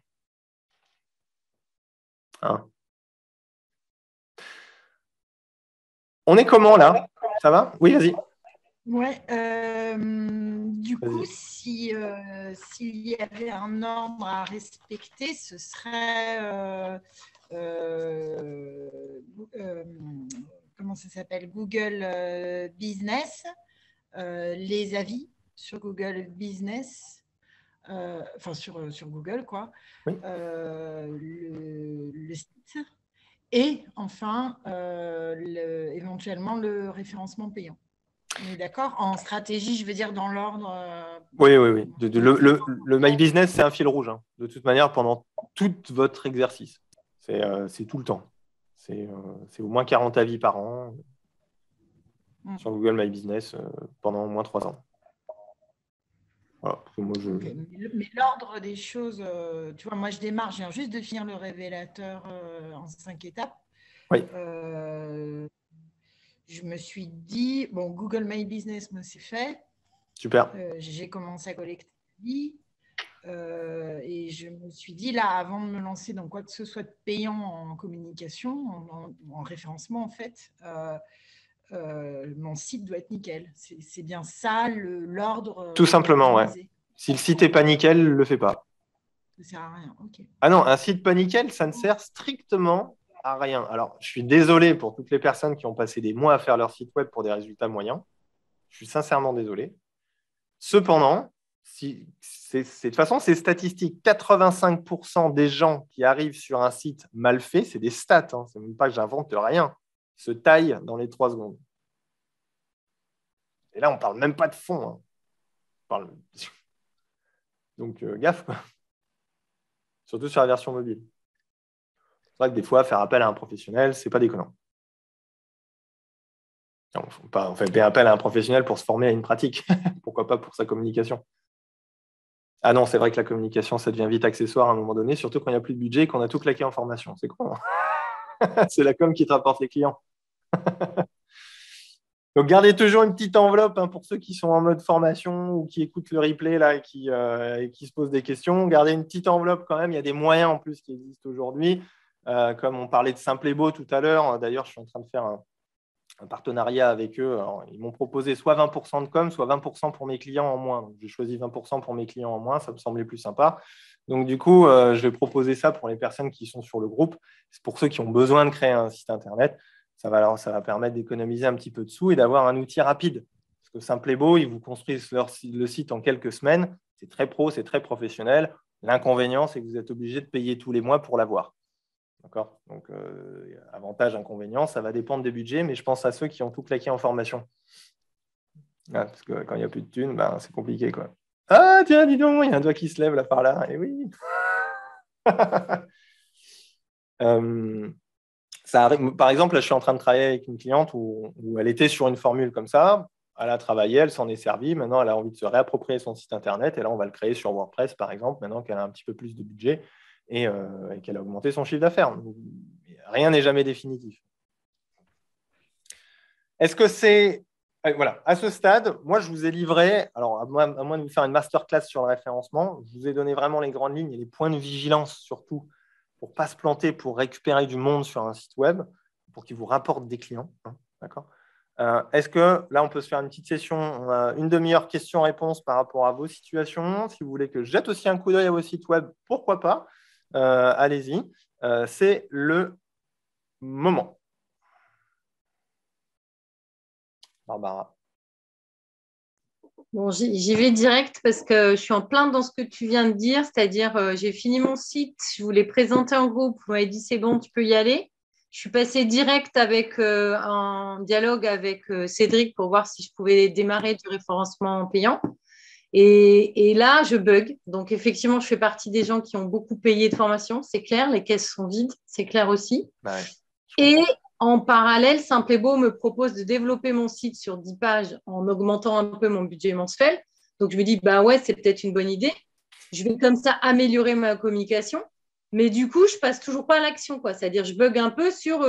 On est comment là? Ça va? Oui, vas-y. Ouais, du coup, s'il y avait un ordre à respecter, ce serait comment ça s'appelle? Google Business, les avis sur Google Business, enfin sur Google, quoi, Oui. le site. et enfin, éventuellement, le référencement payant. On est d'accord? En stratégie, je veux dire dans l'ordre. Oui. Le My Business, c'est un fil rouge, hein, de toute manière, pendant tout votre exercice. C'est tout le temps. C'est au moins 40 avis par an sur Google My Business pendant au moins 3 ans. Voilà, parce que moi, Okay. Mais l'ordre des choses, tu vois, moi je démarre, je viens juste de finir le révélateur en 5 étapes. Oui. Je me suis dit, bon, Google My Business, moi c'est fait. Super. J'ai commencé à collecter des avis et je me suis dit, là, avant de me lancer dans quoi que ce soit de payant en communication, en référencement en fait, mon site doit être nickel. C'est bien ça l'ordre. Tout simplement, ouais. Si le site n'est pas nickel, ne le fais pas. Ça ne sert à rien. Okay. Ah non, un site pas nickel, ça ne sert strictement à rien. Alors, je suis désolé pour toutes les personnes qui ont passé des mois à faire leur site web pour des résultats moyens. Je suis sincèrement désolé. Cependant, de toute façon, c'est statistique. 85% des gens qui arrivent sur un site mal fait, c'est des stats. Hein. Ce n'est même pas que j'invente rien. Se taillent dans les 3 secondes. Et là, on ne parle même pas de fond. Hein. On parle... Donc, gaffe, quoi. Surtout sur la version mobile. C'est vrai que des fois, faire appel à un professionnel, c'est pas déconnant. Non, faut pas, on fait appel à un professionnel pour se former à une pratique. Pourquoi pas pour sa communication? Ah non, c'est vrai que la communication, ça devient vite accessoire à un moment donné, surtout quand il n'y a plus de budget et qu'on a tout claqué en formation. C'est con. Hein. C'est la com qui te rapporte les clients. Donc, gardez toujours une petite enveloppe hein, pour ceux qui sont en mode formation ou qui écoutent le replay là, et qui se posent des questions. Gardez une petite enveloppe quand même. Il y a des moyens en plus qui existent aujourd'hui. Comme on parlait de Simplebo tout à l'heure. D'ailleurs, je suis en train de faire un partenariat avec eux. Alors, ils m'ont proposé soit 20% de com, soit 20% pour mes clients en moins. Donc, j'ai choisi 20% pour mes clients en moins. Ça me semblait plus sympa. Donc, du coup, je vais proposer ça pour les personnes qui sont sur le groupe. C'est pour ceux qui ont besoin de créer un site Internet. Ça va permettre d'économiser un petit peu de sous et d'avoir un outil rapide. Parce que Simplebo, ils vous construisent le site en quelques semaines. C'est très pro, c'est très professionnel. L'inconvénient, c'est que vous êtes obligé de payer tous les mois pour l'avoir. D'accord? Donc, avantage, inconvénient, ça va dépendre des budgets, mais je pense à ceux qui ont tout claqué en formation. Ah, parce que quand il n'y a plus de thunes, ben, c'est compliqué, quoi. Ah, tiens, dis donc, il y a un doigt qui se lève là par là. Et oui. Ça arrive, par exemple, là, je suis en train de travailler avec une cliente où elle était sur une formule comme ça. Elle a travaillé, elle s'en est servie. Maintenant, elle a envie de se réapproprier son site Internet. Et là, on va le créer sur WordPress, par exemple, maintenant qu'elle a un petit peu plus de budget et qu'elle a augmenté son chiffre d'affaires. Rien n'est jamais définitif. Est-ce que c'est... Voilà, à ce stade, moi, je vous ai livré, alors à moins de vous faire une masterclass sur le référencement, je vous ai donné vraiment les grandes lignes et les points de vigilance, surtout, pour ne pas se planter, pour récupérer du monde sur un site web, pour qu'il vous rapporte des clients. Hein, d'accord. Est-ce que là, on peut se faire une petite session, une demi-heure questions-réponses par rapport à vos situations? Si vous voulez que je jette aussi un coup d'œil à vos sites web, pourquoi pas? Allez-y. C'est le moment. Barbara. Bon, j'y vais direct parce que je suis en plein dans ce que tu viens de dire, c'est-à-dire j'ai fini mon site, je voulais présenter en groupe, vous m'avez dit c'est bon, tu peux y aller. Je suis passée direct avec un dialogue avec Cédric pour voir si je pouvais démarrer du référencement payant. Et là, je bug. Donc, effectivement, je fais partie des gens qui ont beaucoup payé de formation, c'est clair. Les caisses sont vides, c'est clair aussi. Ouais, et en parallèle, Simplebo me propose de développer mon site sur 10 pages en augmentant un peu mon budget mensuel. Donc, je me dis, bah ouais, c'est peut-être une bonne idée. Je vais comme ça améliorer ma communication. Mais du coup, je passe toujours pas à l'action, quoi. C'est-à-dire, je bug un peu sur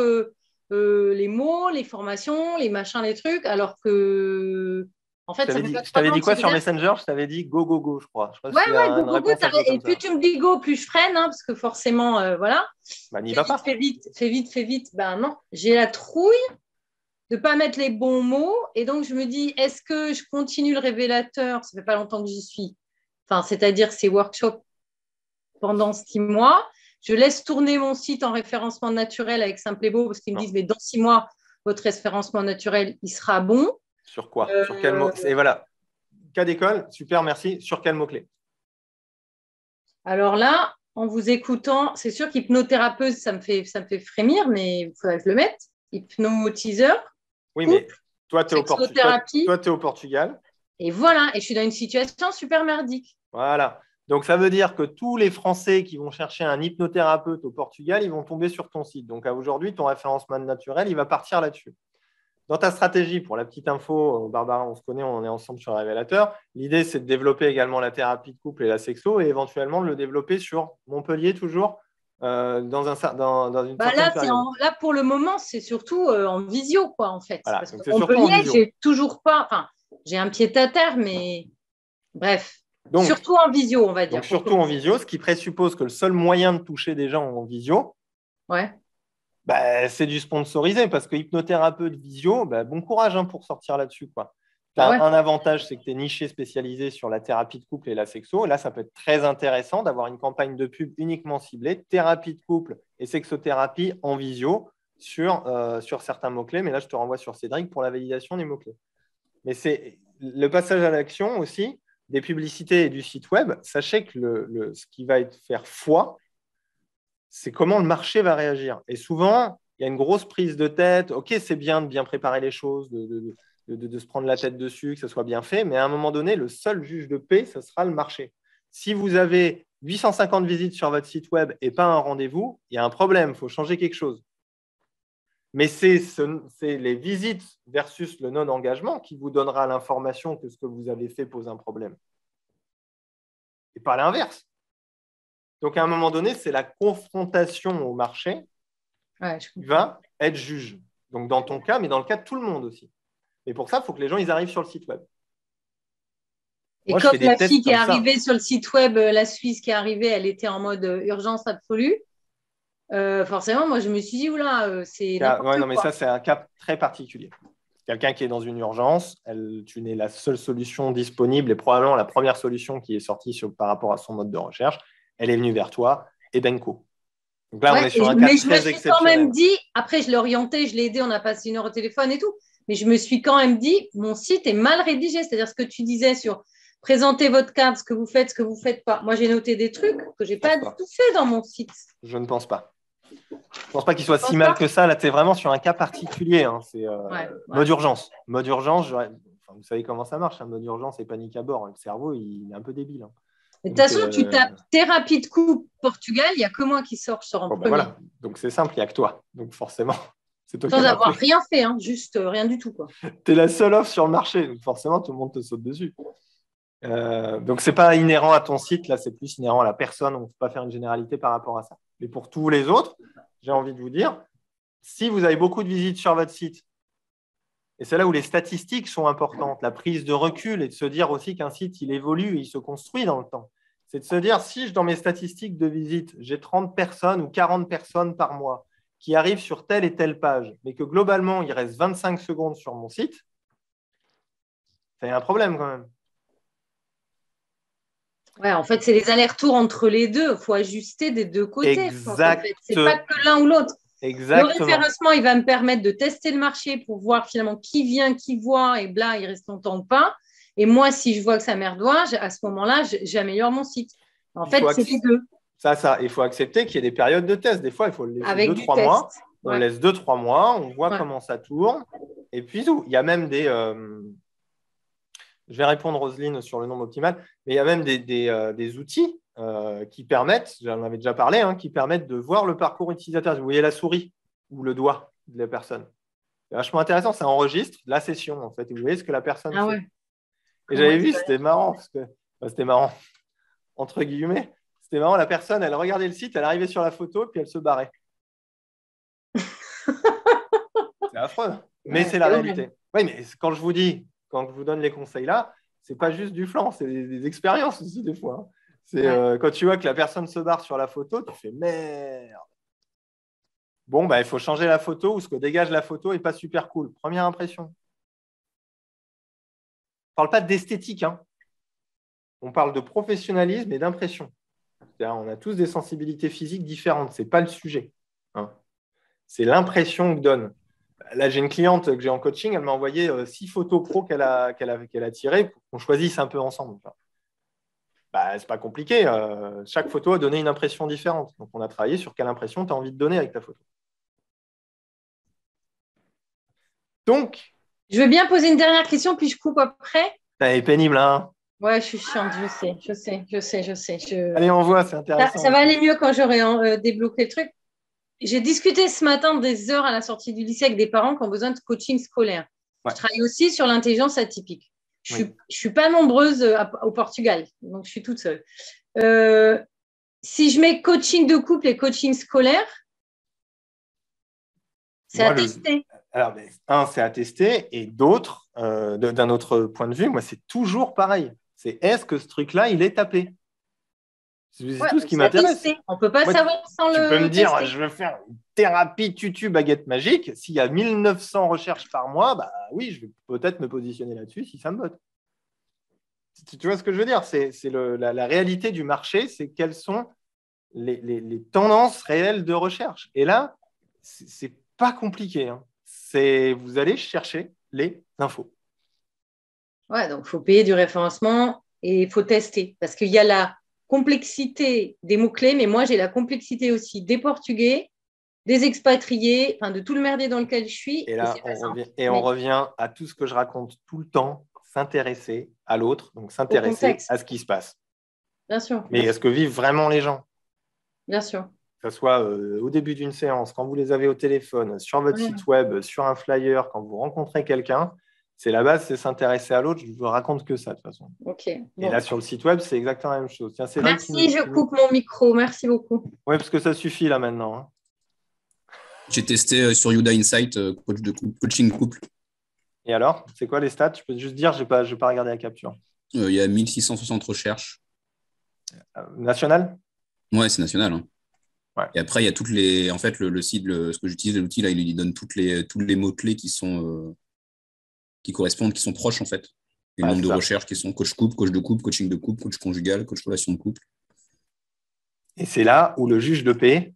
les mots, les formations, les machins, les trucs, alors que... En fait, je t'avais dit quoi sur Messenger? Je t'avais dit go, go, go, je crois. Ouais, go, go, go. Et plus tu me dis go, plus je freine, hein, parce que forcément, voilà. Bah, n'y va pas. Fais vite. Ben non, j'ai la trouille de ne pas mettre les bons mots. Et donc, je me dis, est-ce que je continue le révélateur? Ça fait pas longtemps que j'y suis. Enfin, c'est-à-dire ces workshops pendant 6 mois. Je laisse tourner mon site en référencement naturel avec Simplebo, parce qu'ils me disent, mais dans 6 mois, votre référencement naturel, il sera bon. Sur quoi? Sur quel mot? Et voilà. Cas d'école, super, merci. Sur quel mot-clé? Alors là, en vous écoutant, c'est sûr qu'hypnothérapeute, ça me fait frémir, mais il faudrait que je le mette. Hypnotiseur, Oui, couple, mais toi, tu es sexothérapie. au Portugal. Et voilà, et je suis dans une situation super merdique. Voilà. Donc, ça veut dire que tous les Français qui vont chercher un hypnothérapeute au Portugal, ils vont tomber sur ton site. Donc, aujourd'hui, ton référencement naturel, il va partir là-dessus. Dans ta stratégie, pour la petite info, Barbara, on se connaît, on est ensemble sur le révélateur. L'idée, c'est de développer également la thérapie de couple et la sexo et éventuellement de le développer sur Montpellier toujours dans une certaine période. Là, pour le moment, c'est surtout en visio, quoi, en fait. Voilà, parce donc que c'est surtout en Montpellier, visio. j'ai toujours pas. Enfin, j'ai un pied à terre, mais bref. Donc, surtout en visio, on va dire. Donc, surtout en visio, ce qui présuppose que le seul moyen de toucher des gens en visio, c'est du sponsorisé parce que hypnothérapeute visio, bon courage pour sortir là-dessus, quoi. Tu as un avantage, c'est que tu es niché spécialisé sur la thérapie de couple et la sexo. Et là, ça peut être très intéressant d'avoir une campagne de pub uniquement ciblée, thérapie de couple et sexothérapie en visio sur certains mots-clés. Mais là, je te renvoie sur Cédric pour la validation des mots-clés. Mais c'est le passage à l'action aussi des publicités et du site web. Sachez que ce qui va faire foi, c'est comment le marché va réagir. Et souvent, il y a une grosse prise de tête. OK, c'est bien de bien préparer les choses, de se prendre la tête dessus, que ça soit bien fait. Mais à un moment donné, le seul juge de paix, ce sera le marché. Si vous avez 850 visites sur votre site web et pas un rendez-vous, il y a un problème. Il faut changer quelque chose. Mais c'est les visites versus le non-engagement qui vous donnera l'information que ce que vous avez fait pose un problème. Et pas l'inverse. Donc, à un moment donné, c'est la confrontation au marché qui va être juge. Donc, dans ton cas, mais dans le cas de tout le monde aussi. Et pour ça, il faut que les gens ils arrivent sur le site web. Et moi, comme la fille qui est arrivée sur le site web, la Suisse qui est arrivée, elle était en mode urgence absolue. Forcément, moi, je me suis dit, oula, c'est n'importe quoi. Non, mais ça, c'est un cas très particulier. Quelqu'un qui est dans une urgence, tu n'es la seule solution disponible et probablement la première solution qui est sortie par rapport à son mode de recherche. Elle est venue vers toi et Benko. Donc là, on est sur un cas très exceptionnel. Mais je me suis quand même dit, après, je l'ai orienté, je l'ai aidé, on a passé 1 heure au téléphone et tout. Mais je me suis quand même dit, mon site est mal rédigé. C'est-à-dire ce que tu disais sur présenter votre carte, ce que vous faites pas. Moi, j'ai noté des trucs que je n'ai pas du tout fait dans mon site. Je ne pense pas. Je ne pense pas qu'il soit si mal que ça. Là, tu es vraiment sur un cas particulier. Hein. C'est mode urgence. Mode urgence, vous savez comment ça marche. Mode urgence et panique à bord. Le cerveau, il est un peu débile. Hein. De toute façon, tu tapes thérapie de couple Portugal, il n'y a que moi qui sors en premier. Voilà. Donc, c'est simple, il n'y a que toi. Donc, forcément, c'est toi sans avoir rien fait, hein, juste rien du tout. Tu es la seule offre sur le marché. Donc, forcément, tout le monde te saute dessus. Donc, ce n'est pas inhérent à ton site. Là, c'est plus inhérent à la personne. On ne peut pas faire une généralité par rapport à ça. Mais pour tous les autres, j'ai envie de vous dire, si vous avez beaucoup de visites sur votre site, et c'est là où les statistiques sont importantes, la prise de recul et de se dire aussi qu'un site, il évolue et il se construit dans le temps. C'est de se dire, si dans mes statistiques de visite, j'ai 30 personnes ou 40 personnes par mois qui arrivent sur telle et telle page, mais que globalement, il reste 25 secondes sur mon site, ça y a un problème quand même. Ouais, en fait, c'est les allers-retours entre les deux. Il faut ajuster des deux côtés. Exactement. En fait. C'est pas que l'un ou l'autre. Exactement. Le référencement, il va me permettre de tester le marché pour voir finalement qui vient, qui voit, et là, il reste longtemps ou pas. Et moi, si je vois que ça merdoit, à ce moment-là, j'améliore mon site. En fait, c'est les deux. Ça, il faut accepter qu'il y ait des périodes de test. Des fois, il faut le laisser 2-3 mois. On laisse 2-3 mois, on voit comment ça tourne. Et puis, il y a même des… je vais répondre, Roselyne, sur le nombre optimal. Mais il y a même des outils qui permettent, j'en avais déjà parlé, qui permettent de voir le parcours utilisateur. Vous voyez la souris ou le doigt de la personne. C'est vachement intéressant, ça enregistre la session, en fait. Vous voyez ce que la personne fait. Ouais. Et j'avais vu, c'était marrant, parce que c'était marrant, entre guillemets. C'était marrant, la personne, elle regardait le site, elle arrivait sur la photo, puis elle se barrait. C'est affreux, mais c'est la réalité. Oui, mais quand je vous donne les conseils là, c'est pas juste du flan, c'est des expériences aussi des fois. C'est quand tu vois que la personne se barre sur la photo, tu fais merde. Bon, il faut changer la photo ou ce que dégage la photo n'est pas super cool. Première impression. On ne parle pas d'esthétique, on parle de professionnalisme et d'impression. On a tous des sensibilités physiques différentes, ce n'est pas le sujet. C'est l'impression que donne. Là, j'ai une cliente que j'ai en coaching, elle m'a envoyé 6 photos pro qu'elle a tirées pour qu'on choisisse un peu ensemble. Bah, c'est pas compliqué. Chaque photo a donné une impression différente. Donc, on a travaillé sur quelle impression tu as envie de donner avec ta photo. Donc, Je veux bien poser une dernière question, puis je coupe après. c'est pénible, hein? Ouais, je suis chiante, je sais. Allez, on voit, c'est Ça, intéressant. ça va aller mieux quand j'aurai débloqué le truc. J'ai discuté ce matin des heures à la sortie du lycée avec des parents qui ont besoin de coaching scolaire. Ouais. Je travaille aussi sur l'intelligence atypique. Je Oui. ne suis pas nombreuse au Portugal, donc je suis toute seule. Si je mets coaching de couple et coaching scolaire, c'est Moi, à tester. Alors, c'est à tester, et d'autres, d'un autre point de vue, moi, c'est toujours pareil. C'est est-ce que ce truc-là, il est tapé? C'est Ouais, tout ce qui c'est à m'intéresse. tester. On ne peut pas Moi, savoir sans tu le peux me dire, tester. je veux faire une thérapie tutu baguette magique. S'il y a 1900 recherches par mois, bah oui, je vais peut-être me positionner là-dessus si ça me botte. Tu vois ce que je veux dire? C'est la réalité du marché, c'est quelles sont les tendances réelles de recherche. Et là, c'est pas compliqué, hein. Vous allez chercher les infos. Ouais, donc il faut payer du référencement et il faut tester. Parce qu'il y a la complexité des mots-clés, mais moi, j'ai la complexité aussi des Portugais, des expatriés, enfin, de tout le merdier dans lequel je suis. Et là, on revient à tout ce que je raconte tout le temps, s'intéresser à l'autre, donc s'intéresser à ce qui se passe. Bien sûr. Mais est-ce que vivent vraiment les gens? Bien sûr. Que ce soit au début d'une séance, quand vous les avez au téléphone, sur votre site web, sur un flyer, quand vous rencontrez quelqu'un, c'est la base, c'est s'intéresser à l'autre. Je ne vous raconte que ça, de toute façon. Okay, bon. Et là, sur le site web, c'est exactement la même chose. Tiens, merci, je coupe mon micro. Merci beaucoup. Oui, parce que ça suffit là maintenant, hein. J'ai testé sur Yuda Insight, coaching couple. Et alors, c'est quoi les stats? Je peux juste dire, je n'ai pas regardé la capture. Il y a 1660 recherches. National? Ouais, c'est national. Hein. Ouais. Et après, il y a toutes les. En fait, le site, ce que j'utilise, l'outil, là, il donne tous les mots-clés qui correspondent, qui sont proches, en fait. Et le nombre de recherches qui sont coach couple, coach de couple, coaching de couple, coach conjugal, coach relation de couple. Et c'est là où le juge de paix,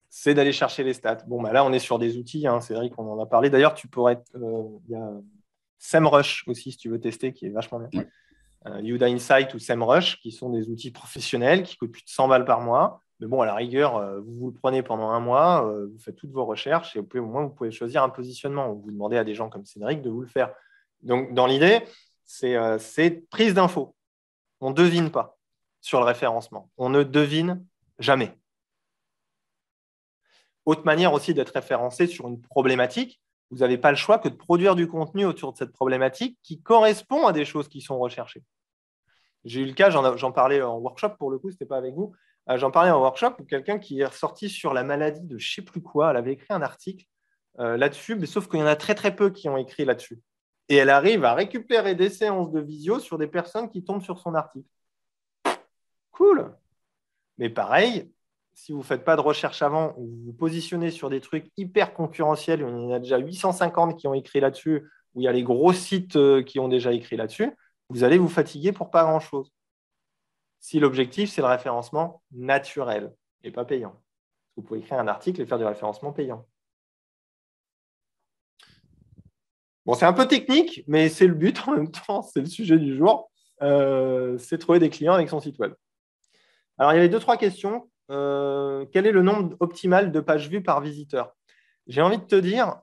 c'est d'aller chercher les stats. Bon, bah là, on est sur des outils, hein, c'est vrai qu'on en a parlé. D'ailleurs, tu pourrais. Il y a SEMrush aussi, si tu veux tester, qui est vachement bien. Ouais. Yuda Insight ou SEMrush, qui sont des outils professionnels qui coûtent plus de 100 balles par mois. Mais bon, à la rigueur, vous le prenez pendant un mois, vous faites toutes vos recherches et au moins, vous pouvez choisir un positionnement. Vous demandez à des gens comme Cédric de vous le faire. Donc, dans l'idée, c'est prise d'infos. On ne devine pas sur le référencement. On ne devine jamais. Autre manière aussi d'être référencé sur une problématique, vous n'avez pas le choix que de produire du contenu autour de cette problématique qui correspond à des choses qui sont recherchées. J'ai eu le cas, j'en parlais en workshop pour le coup, ce n'était pas avec vous. J'en parlais en workshop où quelqu'un qui est ressorti sur la maladie de je ne sais plus quoi, elle avait écrit un article là-dessus, mais sauf qu'il y en a très très peu qui ont écrit là-dessus. Et elle arrive à récupérer des séances de visio sur des personnes qui tombent sur son article. Cool. Mais pareil, si vous ne faites pas de recherche avant, ou vous vous positionnez sur des trucs hyper concurrentiels, où il y en a déjà 850 qui ont écrit là-dessus, où il y a les gros sites qui ont déjà écrit là-dessus, vous allez vous fatiguer pour pas grand-chose. Si l'objectif, c'est le référencement naturel et pas payant. Vous pouvez écrire un article et faire du référencement payant. Bon, c'est un peu technique, mais c'est le but en même temps, c'est le sujet du jour. C'est trouver des clients avec son site web. Alors, il y avait 2-3 questions. Quel est le nombre optimal de pages vues par visiteur? J'ai envie de te dire,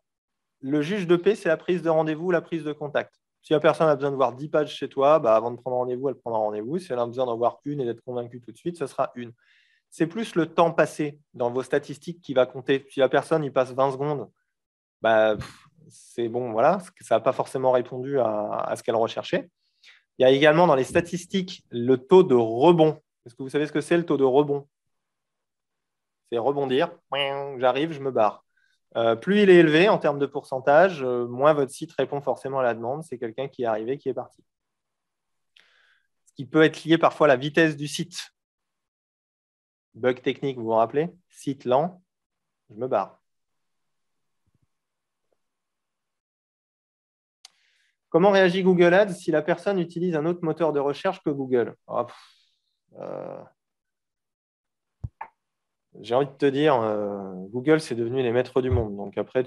le juge de paix, c'est la prise de rendez-vous, la prise de contact. Si la personne a besoin de voir 10 pages chez toi, bah, avant de prendre rendez-vous, elle prendra rendez-vous. Si elle a besoin d'en voir une et d'être convaincue tout de suite, ce sera une. C'est plus le temps passé dans vos statistiques qui va compter. Si la personne y passe 20 secondes, bah, c'est bon, voilà, ça n'a pas forcément répondu à ce qu'elle recherchait. Il y a également dans les statistiques le taux de rebond. Est-ce que vous savez ce que c'est le taux de rebond? C'est rebondir, j'arrive, je me barre. Plus il est élevé en termes de pourcentage, moins votre site répond forcément à la demande. C'est quelqu'un qui est arrivé, qui est parti. Ce qui peut être lié parfois à la vitesse du site. Bug technique, vous vous rappelez? Site lent, je me barre. Comment réagit Google Ads si la personne utilise un autre moteur de recherche que Google? J'ai envie de te dire, Google, c'est devenu les maîtres du monde. Donc après,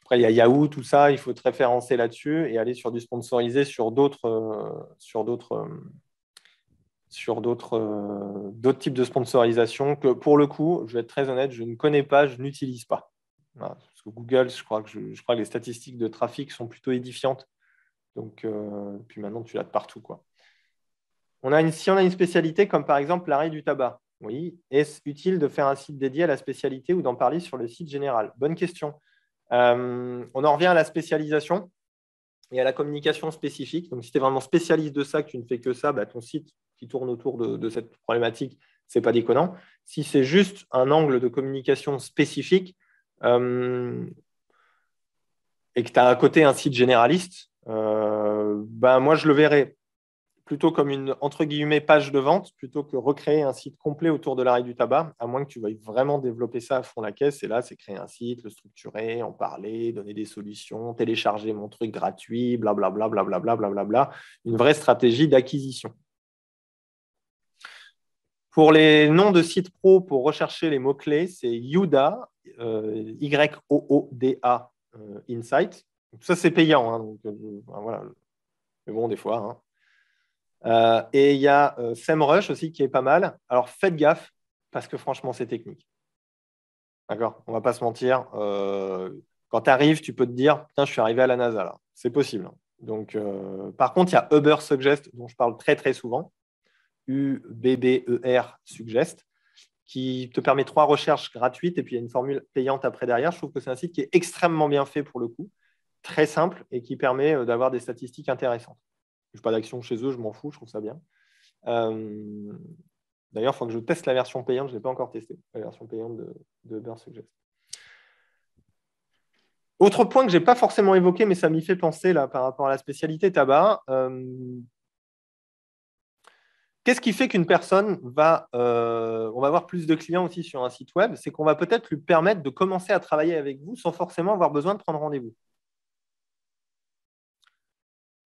Après, il y a Yahoo, tout ça, il faut te référencer là-dessus et aller sur du sponsorisé sur d'autres sur d'autres types de sponsorisation que, pour le coup, je vais être très honnête, je ne connais pas, je n'utilise pas. Voilà. Parce que Google, je crois que les statistiques de trafic sont plutôt édifiantes. Donc, puis maintenant, tu l'as de partout, quoi. Si on a une spécialité comme par exemple l'arrêt du tabac, oui, est-ce utile de faire un site dédié à la spécialité ou d'en parler sur le site général? Bonne question. On en revient à la spécialisation et à la communication spécifique. Donc, si tu es vraiment spécialiste de ça, que tu ne fais que ça, bah, ton site qui tourne autour de cette problématique, ce n'est pas déconnant. Si c'est juste un angle de communication spécifique et que tu as à côté un site généraliste, moi, je le verrais plutôt comme une, entre guillemets, page de vente, plutôt que recréer un site complet autour de l'arrêt du tabac, à moins que tu veuilles vraiment développer ça à fond la caisse. Et là, c'est créer un site, le structurer, en parler, donner des solutions, télécharger mon truc gratuit, blablabla, blablabla, blablabla. Une vraie stratégie d'acquisition. Pour les noms de sites pro, pour rechercher les mots-clés, c'est Youda, Y-O-O-D-A, Insight. Ça, c'est payant. Hein, donc, voilà. Mais bon, des fois. Hein. Et il y a SEMrush aussi qui est pas mal. Alors faites gaffe parce que franchement c'est technique. D'accord? On va pas se mentir. Quand tu arrives, tu peux te dire putain, je suis arrivé à la NASA là. C'est possible. Hein. Donc, par contre, il y a Ubersuggest dont je parle très très souvent. U-B-B-E-R Suggest qui te permet 3 recherches gratuites et puis il y a une formule payante après derrière. Je trouve que c'est un site qui est extrêmement bien fait pour le coup, très simple et qui permet d'avoir des statistiques intéressantes. Je n'ai pas d'action chez eux, je m'en fous, je trouve ça bien. D'ailleurs, il faut que je teste la version payante, je ne l'ai pas encore testé, la version payante de Ubersuggest. Autre point que je n'ai pas forcément évoqué, mais ça m'y fait penser là, par rapport à la spécialité tabac. Qu'est-ce qui fait qu'une personne on va avoir plus de clients aussi sur un site web? C'est qu'on va peut-être lui permettre de commencer à travailler avec vous sans forcément avoir besoin de prendre rendez-vous.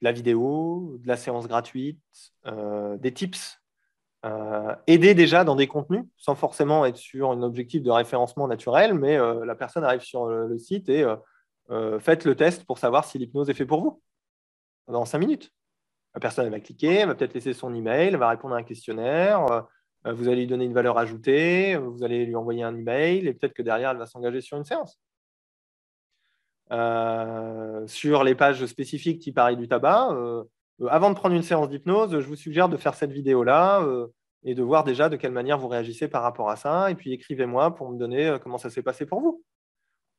De la vidéo, de la séance gratuite, des tips, aider déjà dans des contenus, sans forcément être sur un objectif de référencement naturel, mais la personne arrive sur le site et faites le test pour savoir si l'hypnose est fait pour vous. Dans 5 minutes. La personne elle va cliquer, elle va peut-être laisser son email, elle va répondre à un questionnaire, vous allez lui donner une valeur ajoutée, vous allez lui envoyer un email et peut-être que derrière, elle va s'engager sur une séance. Sur les pages spécifiques type arrêt du tabac, avant de prendre une séance d'hypnose, je vous suggère de faire cette vidéo-là et de voir déjà de quelle manière vous réagissez par rapport à ça. Et puis écrivez-moi pour me donner comment ça s'est passé pour vous.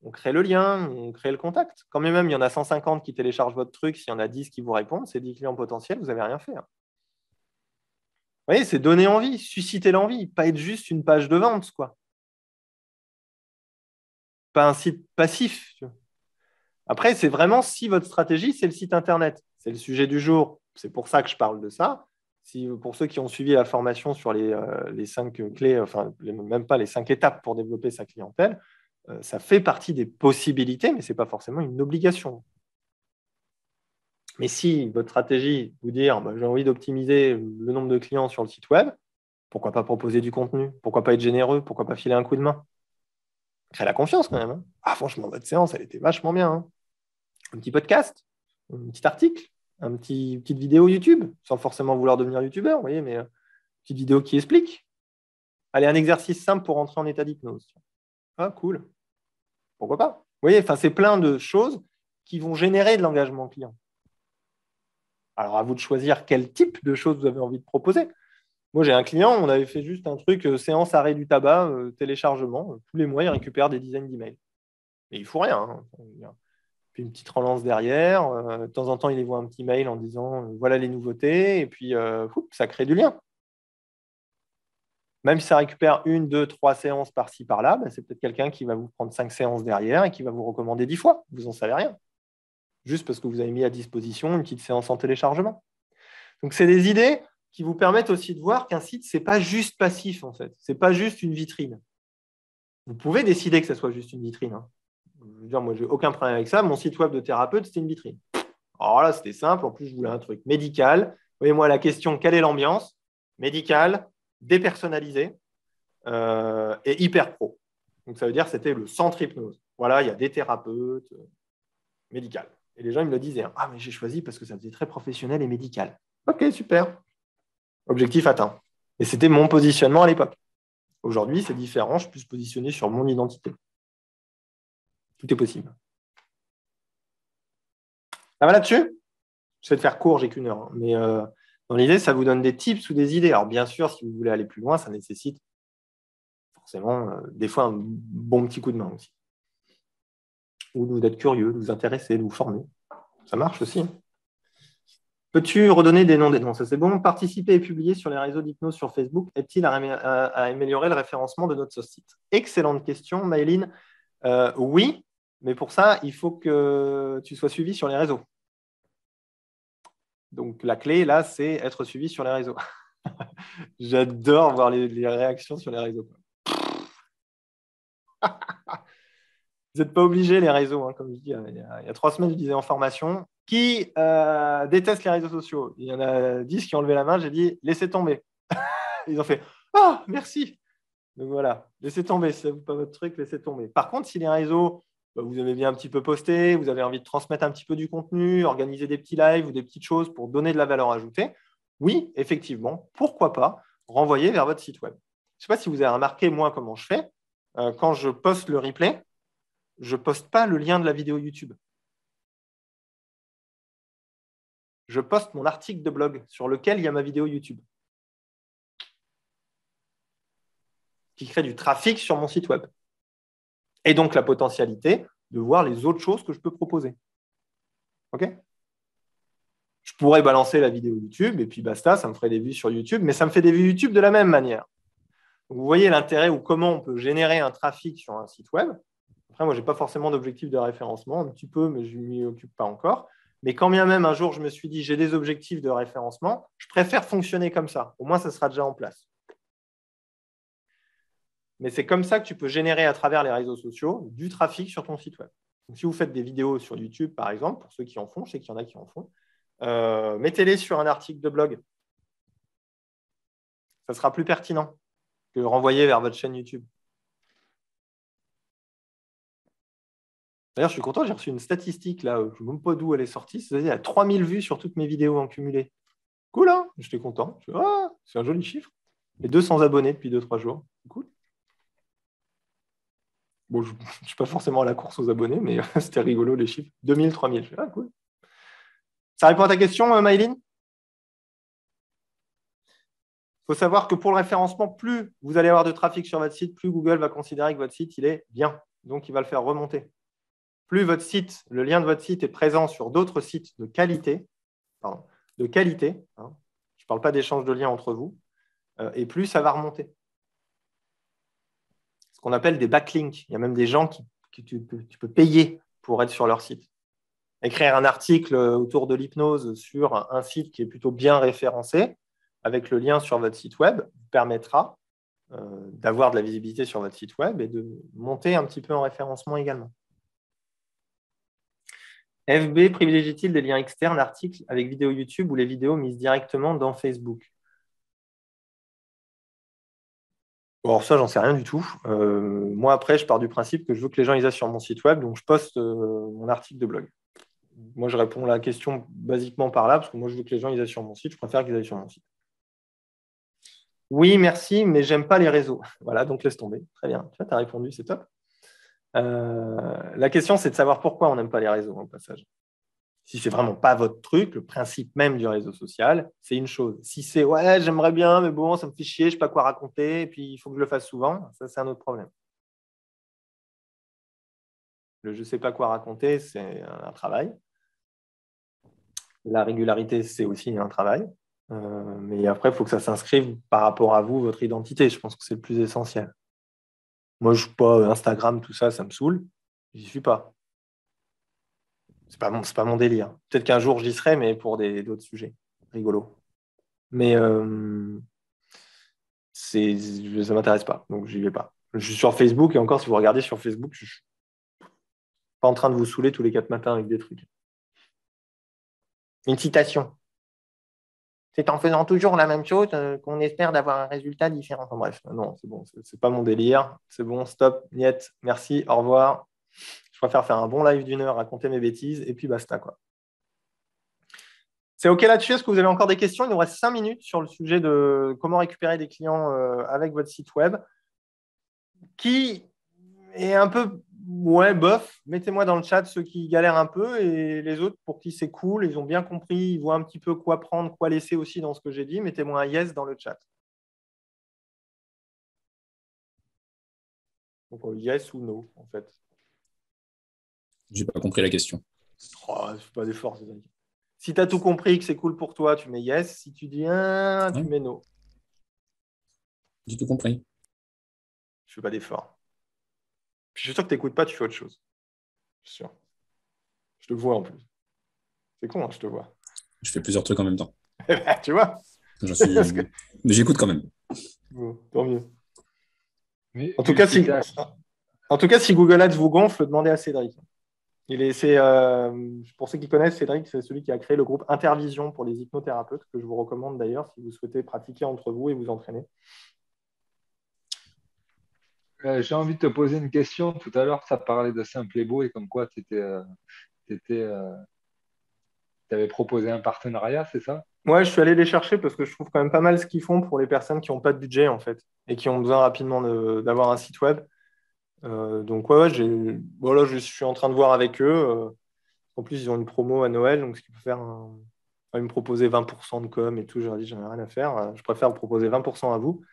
On crée le lien, on crée le contact. Quand même, il y en a 150 qui téléchargent votre truc, s'il y en a 10 qui vous répondent, c'est 10 clients potentiels, vous n'avez rien fait. Hein. Vous voyez, c'est donner envie, susciter l'envie, pas être juste une page de vente, quoi. Pas un site passif. Tu vois. Après, c'est vraiment si votre stratégie, c'est le site Internet. C'est le sujet du jour. C'est pour ça que je parle de ça. Pour ceux qui ont suivi la formation sur les 5 clés, enfin, même pas les 5 étapes pour développer sa clientèle, ça fait partie des possibilités, mais ce n'est pas forcément une obligation. Mais si votre stratégie vous dire j'ai envie d'optimiser le nombre de clients sur le site web, pourquoi pas proposer du contenu? Pourquoi pas être généreux? Pourquoi pas filer un coup de main? Créer la confiance quand même. Hein. Ah, franchement, votre séance, elle était vachement bien. Hein. Un petit podcast, un petit article, petite vidéo YouTube, sans forcément vouloir devenir youtubeur, vous voyez, mais une petite vidéo qui explique. Allez, un exercice simple pour rentrer en état d'hypnose. Ah, cool. Pourquoi pas? Vous voyez, c'est plein de choses qui vont générer de l'engagement client. Alors, à vous de choisir quel type de choses vous avez envie de proposer. Moi, j'ai un client, on avait fait juste un truc, séance arrêt du tabac, téléchargement. Tous les mois, il récupère des dizaines d'emails. Et il ne faut rien. Hein. Puis une petite relance derrière. De temps en temps, il les voit un petit mail en disant voilà les nouveautés. Et puis, ça crée du lien. Même si ça récupère 1, 2, 3 séances par-ci, par-là, c'est peut-être quelqu'un qui va vous prendre 5 séances derrière et qui va vous recommander 10 fois. Vous n'en savez rien. Juste parce que vous avez mis à disposition une petite séance en téléchargement. Donc, c'est des idées qui vous permettent aussi de voir qu'un site, ce n'est pas juste passif, en fait. Ce n'est pas juste une vitrine. Vous pouvez décider que ce soit juste une vitrine. Hein. Je veux dire, moi, je n'ai aucun problème avec ça. Mon site web de thérapeute, c'était une vitrine. Alors là, c'était simple. En plus, je voulais un truc médical. Voyez-moi la question, quelle est l'ambiance? Médical, dépersonnalisé et hyper pro. Donc, ça veut dire que c'était le centre hypnose. Voilà, il y a des thérapeutes médicales. Et les gens ils me le disaient. Ah, mais j'ai choisi parce que ça faisait très professionnel et médical. Ok, super. Objectif atteint. Et c'était mon positionnement à l'époque. Aujourd'hui, c'est différent. Je peux se positionner sur mon identité. Tout est possible. Ça va là-dessus? Je vais te faire court, j'ai qu'une heure. Mais dans l'idée, ça vous donne des tips ou des idées. Alors, bien sûr, si vous voulez aller plus loin, ça nécessite forcément, des fois, un bon petit coup de main aussi. Ou d'être curieux, de vous intéresser, de vous former. Ça marche aussi. Peux-tu redonner des noms des noms? Ça, c'est bon. Participer et publier sur les réseaux d'hypnose sur Facebook aide-t-il à améliorer le référencement de notre site? Excellente question, Maëline. Oui, mais pour ça, il faut que tu sois suivi sur les réseaux. Donc, la clé, là, c'est être suivi sur les réseaux. J'adore voir les réactions sur les réseaux. Vous n'êtes pas obligés, les réseaux. Hein, comme je dis, il y a 3 semaines, je disais en formation, qui détestent les réseaux sociaux. Il y en a 10 qui ont levé la main. J'ai dit, laissez tomber. Ils ont fait, oh, merci. Donc voilà, laissez tomber. Si ça ne vous pas votre truc, laissez tomber. Par contre, si les réseaux, vous aimez bien un petit peu poster, vous avez envie de transmettre un petit peu du contenu, organiser des petits lives ou des petites choses pour donner de la valeur ajoutée, oui, effectivement, pourquoi pas renvoyer vers votre site web. Je ne sais pas si vous avez remarqué, moi, comment je fais. Quand je poste le replay, je ne poste pas le lien de la vidéo YouTube. Je poste mon article de blog sur lequel il y a ma vidéo YouTube, qui crée du trafic sur mon site web. Et donc, la potentialité de voir les autres choses que je peux proposer. OK? Je pourrais balancer la vidéo YouTube et puis basta, ça me ferait des vues sur YouTube, mais ça me fait des vues YouTube de la même manière. Donc, vous voyez l'intérêt ou comment on peut générer un trafic sur un site web. Après, moi, je n'ai pas forcément d'objectif de référencement, un petit peu, mais je ne m'y occupe pas encore. Mais quand bien même un jour, je me suis dit, j'ai des objectifs de référencement, je préfère fonctionner comme ça. Au moins, ça sera déjà en place. Mais c'est comme ça que tu peux générer à travers les réseaux sociaux du trafic sur ton site web. Donc, si vous faites des vidéos sur YouTube, par exemple, pour ceux qui en font, je sais qu'il y en a qui en font, mettez-les sur un article de blog. Ça sera plus pertinent que renvoyer vers votre chaîne YouTube. D'ailleurs, je suis content, j'ai reçu une statistique, là, je ne sais même pas d'où elle est sortie, c'est-à-dire qu'il y a 3000 vues sur toutes mes vidéos en cumulé. Cool, hein? J'étais content. C'est un joli chiffre. Et 200 abonnés depuis 2-3 jours. C'est cool. Bon, je ne suis pas forcément à la course aux abonnés, mais c'était rigolo les chiffres. 2000, 3000. Ah, cool. Ça répond à ta question, Maëline? Il faut savoir que pour le référencement, plus vous allez avoir de trafic sur votre site, plus Google va considérer que votre site il est bien. Donc, il va le faire remonter. Plus votre site, le lien de votre site est présent sur d'autres sites de qualité, hein, je ne parle pas d'échange de liens entre vous, et plus ça va remonter. Ce qu'on appelle des backlinks. Il y a même des gens que tu peux payer pour être sur leur site. Écrire un article autour de l'hypnose sur un site qui est plutôt bien référencé, avec le lien sur votre site web, vous permettra d'avoir de la visibilité sur votre site web et de monter un petit peu en référencement également. FB privilégie-t-il des liens externes, articles avec vidéo YouTube ou les vidéos mises directement dans Facebook? Alors ça, j'en sais rien du tout. Moi, après, je pars du principe que je veux que les gens ils aillent sur mon site web, donc je poste mon article de blog. Moi, je réponds à la question basiquement par là, parce que moi, je veux que les gens ils aillent sur mon site, je préfère qu'ils aillent sur mon site. Oui, merci, mais j'aime pas les réseaux. Voilà, donc laisse tomber. Très bien. Tu as répondu, c'est top. La question, c'est de savoir pourquoi on n'aime pas les réseaux, au passage. Si c'est vraiment pas votre truc, le principe même du réseau social, c'est une chose. Si c'est ouais, j'aimerais bien, mais bon, ça me fait chier, je ne sais pas quoi raconter, et puis il faut que je le fasse souvent, ça c'est un autre problème. Le je ne sais pas quoi raconter, c'est un travail. La régularité, c'est aussi un travail. Mais après, il faut que ça s'inscrive par rapport à vous, votre identité. Je pense que c'est le plus essentiel. Moi, je ne suis pas Instagram, tout ça, ça me saoule. J'y suis pas. C'est pas mon délire. Peut-être qu'un jour, j'y serai, mais pour d'autres sujets. Rigolo. Mais ça ne m'intéresse pas, donc je n'y vais pas. Je suis sur Facebook, et encore, si vous regardez sur Facebook, je ne suis pas en train de vous saouler tous les 4 matins avec des trucs. Une citation. C'est en faisant toujours la même chose qu'on espère d'avoir un résultat différent. Enfin, bref, non, c'est bon, c'est pas mon délire. C'est bon, stop, niet, merci, au revoir. Je préfère faire un bon live d'1 heure, raconter mes bêtises, et puis basta, quoi. C'est OK là-dessus? Est-ce que vous avez encore des questions? Il nous reste 5 minutes sur le sujet de comment récupérer des clients avec votre site web. Qui est un peu bof, mettez-moi dans le chat ceux qui galèrent un peu et les autres pour qui c'est cool, ils ont bien compris, ils voient un petit peu quoi prendre, quoi laisser aussi dans ce que j'ai dit. Mettez-moi un yes dans le chat. Donc, yes ou no, en fait. J'ai pas compris la question. Oh, je fais pas d'effort, Cédric. Si tu as tout compris, que c'est cool pour toi, tu mets yes. Si tu dis tu mets no. J'ai tout compris. Je fais pas d'effort. Je suis sûr que tu n'écoutes pas, tu fais autre chose. Je suis sûr. Je te vois en plus. C'est con, hein, je te vois. Je fais plusieurs trucs en même temps. Tu vois? Mais j'écoute quand même. Bon, tant mieux. Mais, En tout cas, si Google Ads vous gonfle, demandez à Cédric. Pour ceux qui connaissent, Cédric, c'est celui qui a créé le groupe Intervision pour les hypnothérapeutes, que je vous recommande d'ailleurs si vous souhaitez pratiquer entre vous et vous entraîner. j'ai envie de te poser une question. Tout à l'heure, ça parlait de Simple et Beau et comme quoi tu avais proposé un partenariat, c'est ça? Ouais, je suis allé les chercher parce que je trouve quand même pas mal ce qu'ils font pour les personnes qui n'ont pas de budget en fait et qui ont besoin rapidement d'avoir un site web. Donc voilà, je suis en train de voir avec eux. En plus, ils ont une promo à Noël, donc ce qui peut faire ils me proposer 20% de com et tout. Je leur ai dit, j'en ai rien à faire. Je préfère vous proposer 20% à vous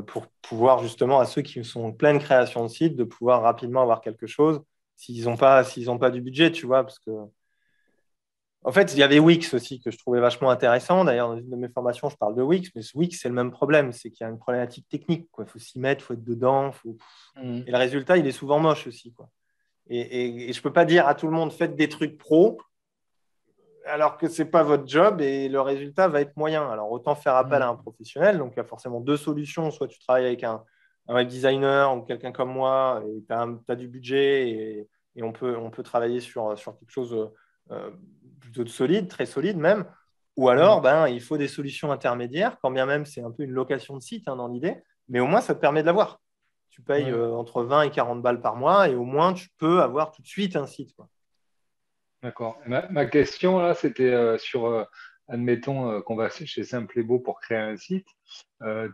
pour pouvoir justement à ceux qui sont en pleine création de site de pouvoir rapidement avoir quelque chose s'ils n'ont pas du budget, tu vois, parce que en fait, il y avait Wix aussi que je trouvais vachement intéressant. D'ailleurs, dans une de mes formations, je parle de Wix, mais Wix, c'est le même problème. C'est qu'il y a une problématique technique. Il faut s'y mettre, il faut être dedans. Et le résultat, il est souvent moche aussi, quoi. Et je ne peux pas dire à tout le monde, faites des trucs pro, alors que ce n'est pas votre job et le résultat va être moyen. Alors, autant faire appel à un professionnel. Donc, il y a forcément deux solutions. Soit tu travailles avec un web designer ou quelqu'un comme moi et tu as du budget et on peut travailler sur quelque chose plutôt de solide, très solide même. Ou alors, il faut des solutions intermédiaires, quand bien même c'est un peu une location de site dans l'idée, mais au moins, ça te permet de l'avoir. Tu payes entre 20 et 40 balles par mois et au moins, tu peux avoir tout de suite un site, quoi. D'accord. Ma question, là, c'était sur, admettons qu'on va chez Simple et Beau pour créer un site.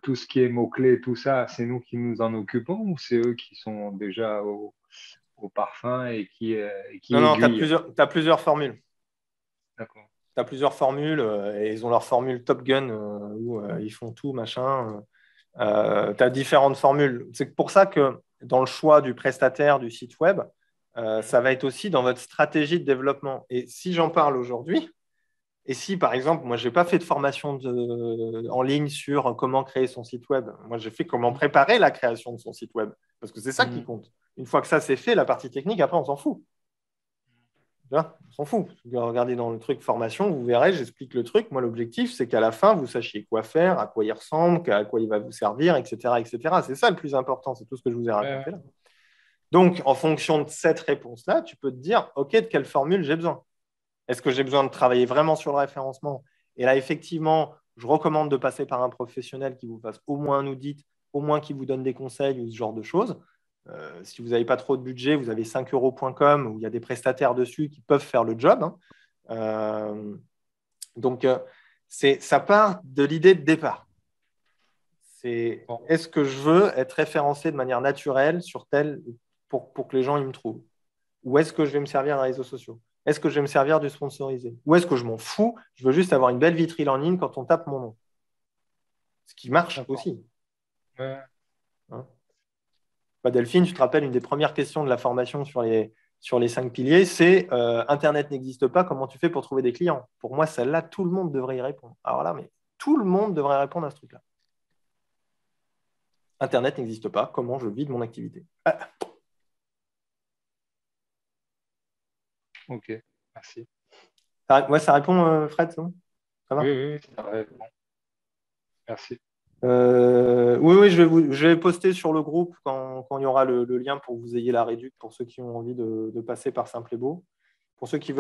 Tout ce qui est mots-clés, tout ça, c'est nous qui nous en occupons ou c'est eux qui sont déjà au parfum et qui Non, tu aiguillent? as plusieurs formules. D'accord. Tu as plusieurs formules et ils ont leur formule Top Gun où ils font tout, machin. Tu as différentes formules. C'est pour ça que dans le choix du prestataire du site web, ça va être aussi dans votre stratégie de développement. Et si j'en parle aujourd'hui, et si par exemple, moi, je n'ai pas fait de formation en ligne sur comment créer son site web, moi, j'ai fait comment préparer la création de son site web, parce que c'est ça qui compte. Une fois que ça c'est fait, la partie technique, après, on s'en fout. On s'en fout. Regardez dans le truc formation, vous verrez, j'explique le truc. Moi, l'objectif, c'est qu'à la fin, vous sachiez quoi faire, à quoi il ressemble, à quoi il va vous servir, etc., etc. C'est ça le plus important, c'est tout ce que je vous ai raconté là. Donc, en fonction de cette réponse-là, tu peux te dire, OK, de quelle formule j'ai besoin? Est-ce que j'ai besoin de travailler vraiment sur le référencement? Et là, effectivement, je recommande de passer par un professionnel qui vous fasse au moins un audit, au moins qui vous donne des conseils ou ce genre de choses. Si vous n'avez pas trop de budget, vous avez 5euros.com où il y a des prestataires dessus qui peuvent faire le job. Donc, ça part de l'idée de départ. Est-ce que je veux être référencé de manière naturelle sur tel pour que les gens ils me trouvent? Ou est-ce que je vais me servir des réseaux sociaux? Est-ce que je vais me servir du sponsorisé? Ou est-ce que je m'en fous? Je veux juste avoir une belle vitrine en ligne quand on tape mon nom. Ce qui marche aussi. Ouais. Delphine, tu te rappelles, une des premières questions de la formation sur les 5 piliers, c'est Internet n'existe pas, comment tu fais pour trouver des clients? Pour moi, celle-là, tout le monde devrait y répondre. Alors là, mais tout le monde devrait répondre à ce truc-là. Internet n'existe pas, comment je vis de mon activité? Ok, merci. Ça répond, Fred, ça va? Oui, ça répond. Merci. Oui, je vais poster sur le groupe quand il y aura le lien pour que vous ayez la réduc pour ceux qui ont envie de passer par Simple et Beau. Pour ceux qui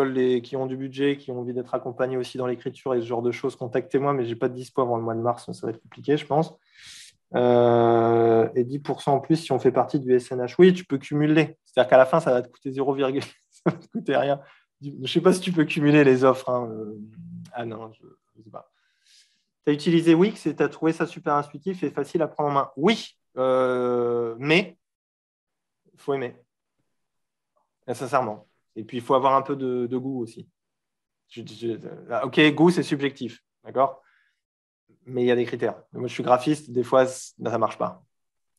ont du budget, qui ont envie d'être accompagnés aussi dans l'écriture et ce genre de choses, contactez-moi, mais je n'ai pas de dispo avant le mois de mars, ça va être compliqué, je pense. Et 10% en plus si on fait partie du SNH. Oui, tu peux cumuler. C'est-à-dire qu'à la fin, ça va te coûter 0, ça va te coûter rien. Je ne sais pas si tu peux cumuler les offres. Hein. Ah non, je ne sais pas. Tu as utilisé Wix et tu as trouvé ça super intuitif et facile à prendre en main. Oui, mais il faut aimer. Sincèrement. Et puis, il faut avoir un peu de goût aussi. Ok, goût, c'est subjectif. D'accord? Mais il y a des critères. Moi, je suis graphiste. Des fois, ça ne marche pas.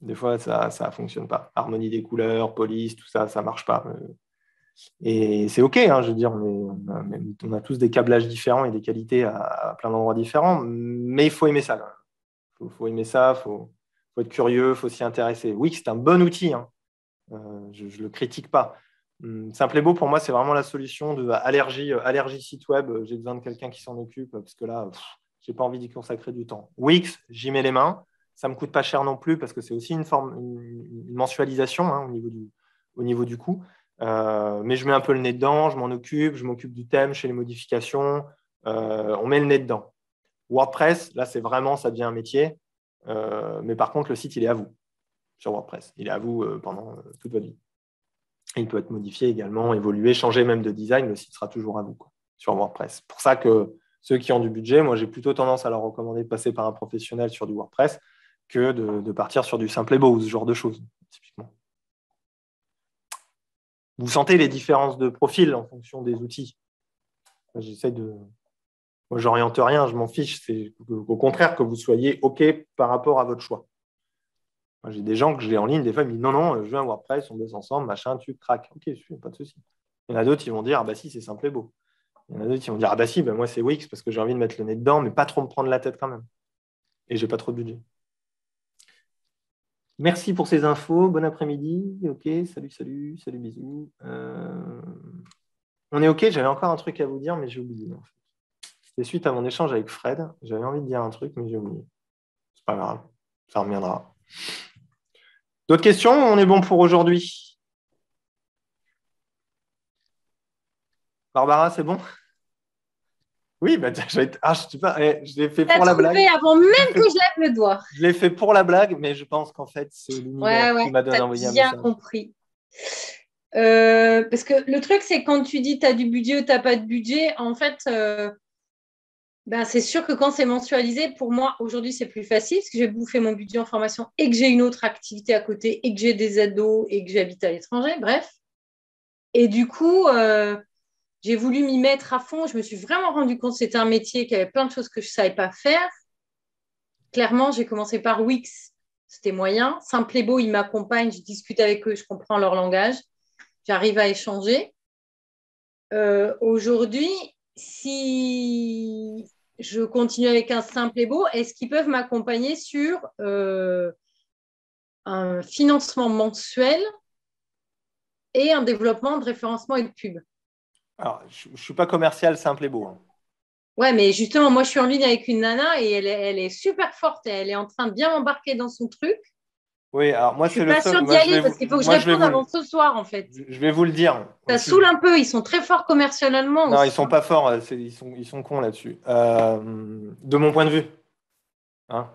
Des fois, ça ne fonctionne pas. Harmonie des couleurs, police, tout ça, ça ne marche pas. Et c'est OK, hein, je veux dire, on a tous des câblages différents et des qualités à plein d'endroits différents, mais il faut aimer ça. Il faut aimer ça, il faut être curieux, il faut s'y intéresser. Oui, c'est un bon outil, hein. Je ne le critique pas. Simplébeau, pour moi, c'est vraiment la solution de allergie site web. J'ai besoin de quelqu'un qui s'en occupe parce que là, je n'ai pas envie d'y consacrer du temps. Wix, j'y mets les mains. Ça ne me coûte pas cher non plus parce que c'est aussi une mensualisation, hein, au niveau du coût. Mais je mets un peu le nez dedans, je m'en occupe, je m'occupe du thème, je fais les modifications, on met le nez dedans. WordPress, là, c'est vraiment, ça devient un métier. Mais par contre, le site, il est à vous sur WordPress. Il est à vous pendant toute votre vie. Il peut être modifié également, évoluer, changer même de design. Le site sera toujours à vous sur WordPress. C'est pour ça que ceux qui ont du budget, moi, j'ai plutôt tendance à leur recommander de passer par un professionnel sur du WordPress que de partir sur du Simplébeau ou ce genre de choses, typiquement. Vous sentez les différences de profil en fonction des outils. J'essaie de... Moi, je n'oriente rien, je m'en fiche. C'est au contraire que vous soyez OK par rapport à votre choix. Moi, j'ai des gens que j'ai en ligne, des fois, ils me disent non, je veux un WordPress, on bosse ensemble, machin, tu craques. OK, pas de souci. Il y en a d'autres, ils vont dire ah bah si, c'est Simplébeau. Il y en a d'autres, ils vont dire ah bah si, moi, c'est Wix parce que j'ai envie de mettre le nez dedans, mais pas trop me prendre la tête quand même. Et j'ai pas trop de budget. Merci pour ces infos. Bon après-midi. OK, salut, bisous. On est OK, j'avais encore un truc à vous dire, mais j'ai oublié. En fait. C'était suite à mon échange avec Fred. J'avais envie de dire un truc, mais j'ai oublié. C'est pas grave, ça reviendra. D'autres questions? On est bon pour aujourd'hui. Barbara, c'est bon? Oui, bah, je sais pas, je l'ai fait pour la blague. Avant même que je lève le doigt. Je l'ai fait pour la blague, mais je pense qu'en fait, c'est l'univers qui m'a donné envoyé un message. J'ai bien compris. Parce que le truc, c'est quand tu dis tu as du budget ou tu n'as pas de budget, en fait, c'est sûr que quand c'est mensualisé, pour moi, aujourd'hui, c'est plus facile parce que j'ai bouffé mon budget en formation et que j'ai une autre activité à côté et que j'ai des ados et que j'habite à l'étranger, bref. Et du coup, j'ai voulu m'y mettre à fond. Je me suis vraiment rendu compte que c'était un métier, qu'il y avait plein de choses que je ne savais pas faire. Clairement, j'ai commencé par Wix. C'était moyen. Simplébeau, ils m'accompagnent. Je discute avec eux. Je comprends leur langage. J'arrive à échanger. Aujourd'hui, si je continue avec un Simplébeau, est-ce qu'ils peuvent m'accompagner sur un financement mensuel et un développement de référencement et de pub? Alors, je ne suis pas commercial Simplébeau. Hein. Ouais, mais justement, moi, je suis en ligne avec une nana et elle est super forte. Elle est en train de bien m'embarquer dans son truc. Oui, alors moi, c'est le seul. Je ne suis pas sûre d'y aller parce qu'il faut que je réponde avant ce soir, en fait. Je vais vous le dire. Ça saoule un peu. Ils sont très forts commercialement. Non, ils ne sont pas forts. Ils sont cons là-dessus. De mon point de vue. Hein.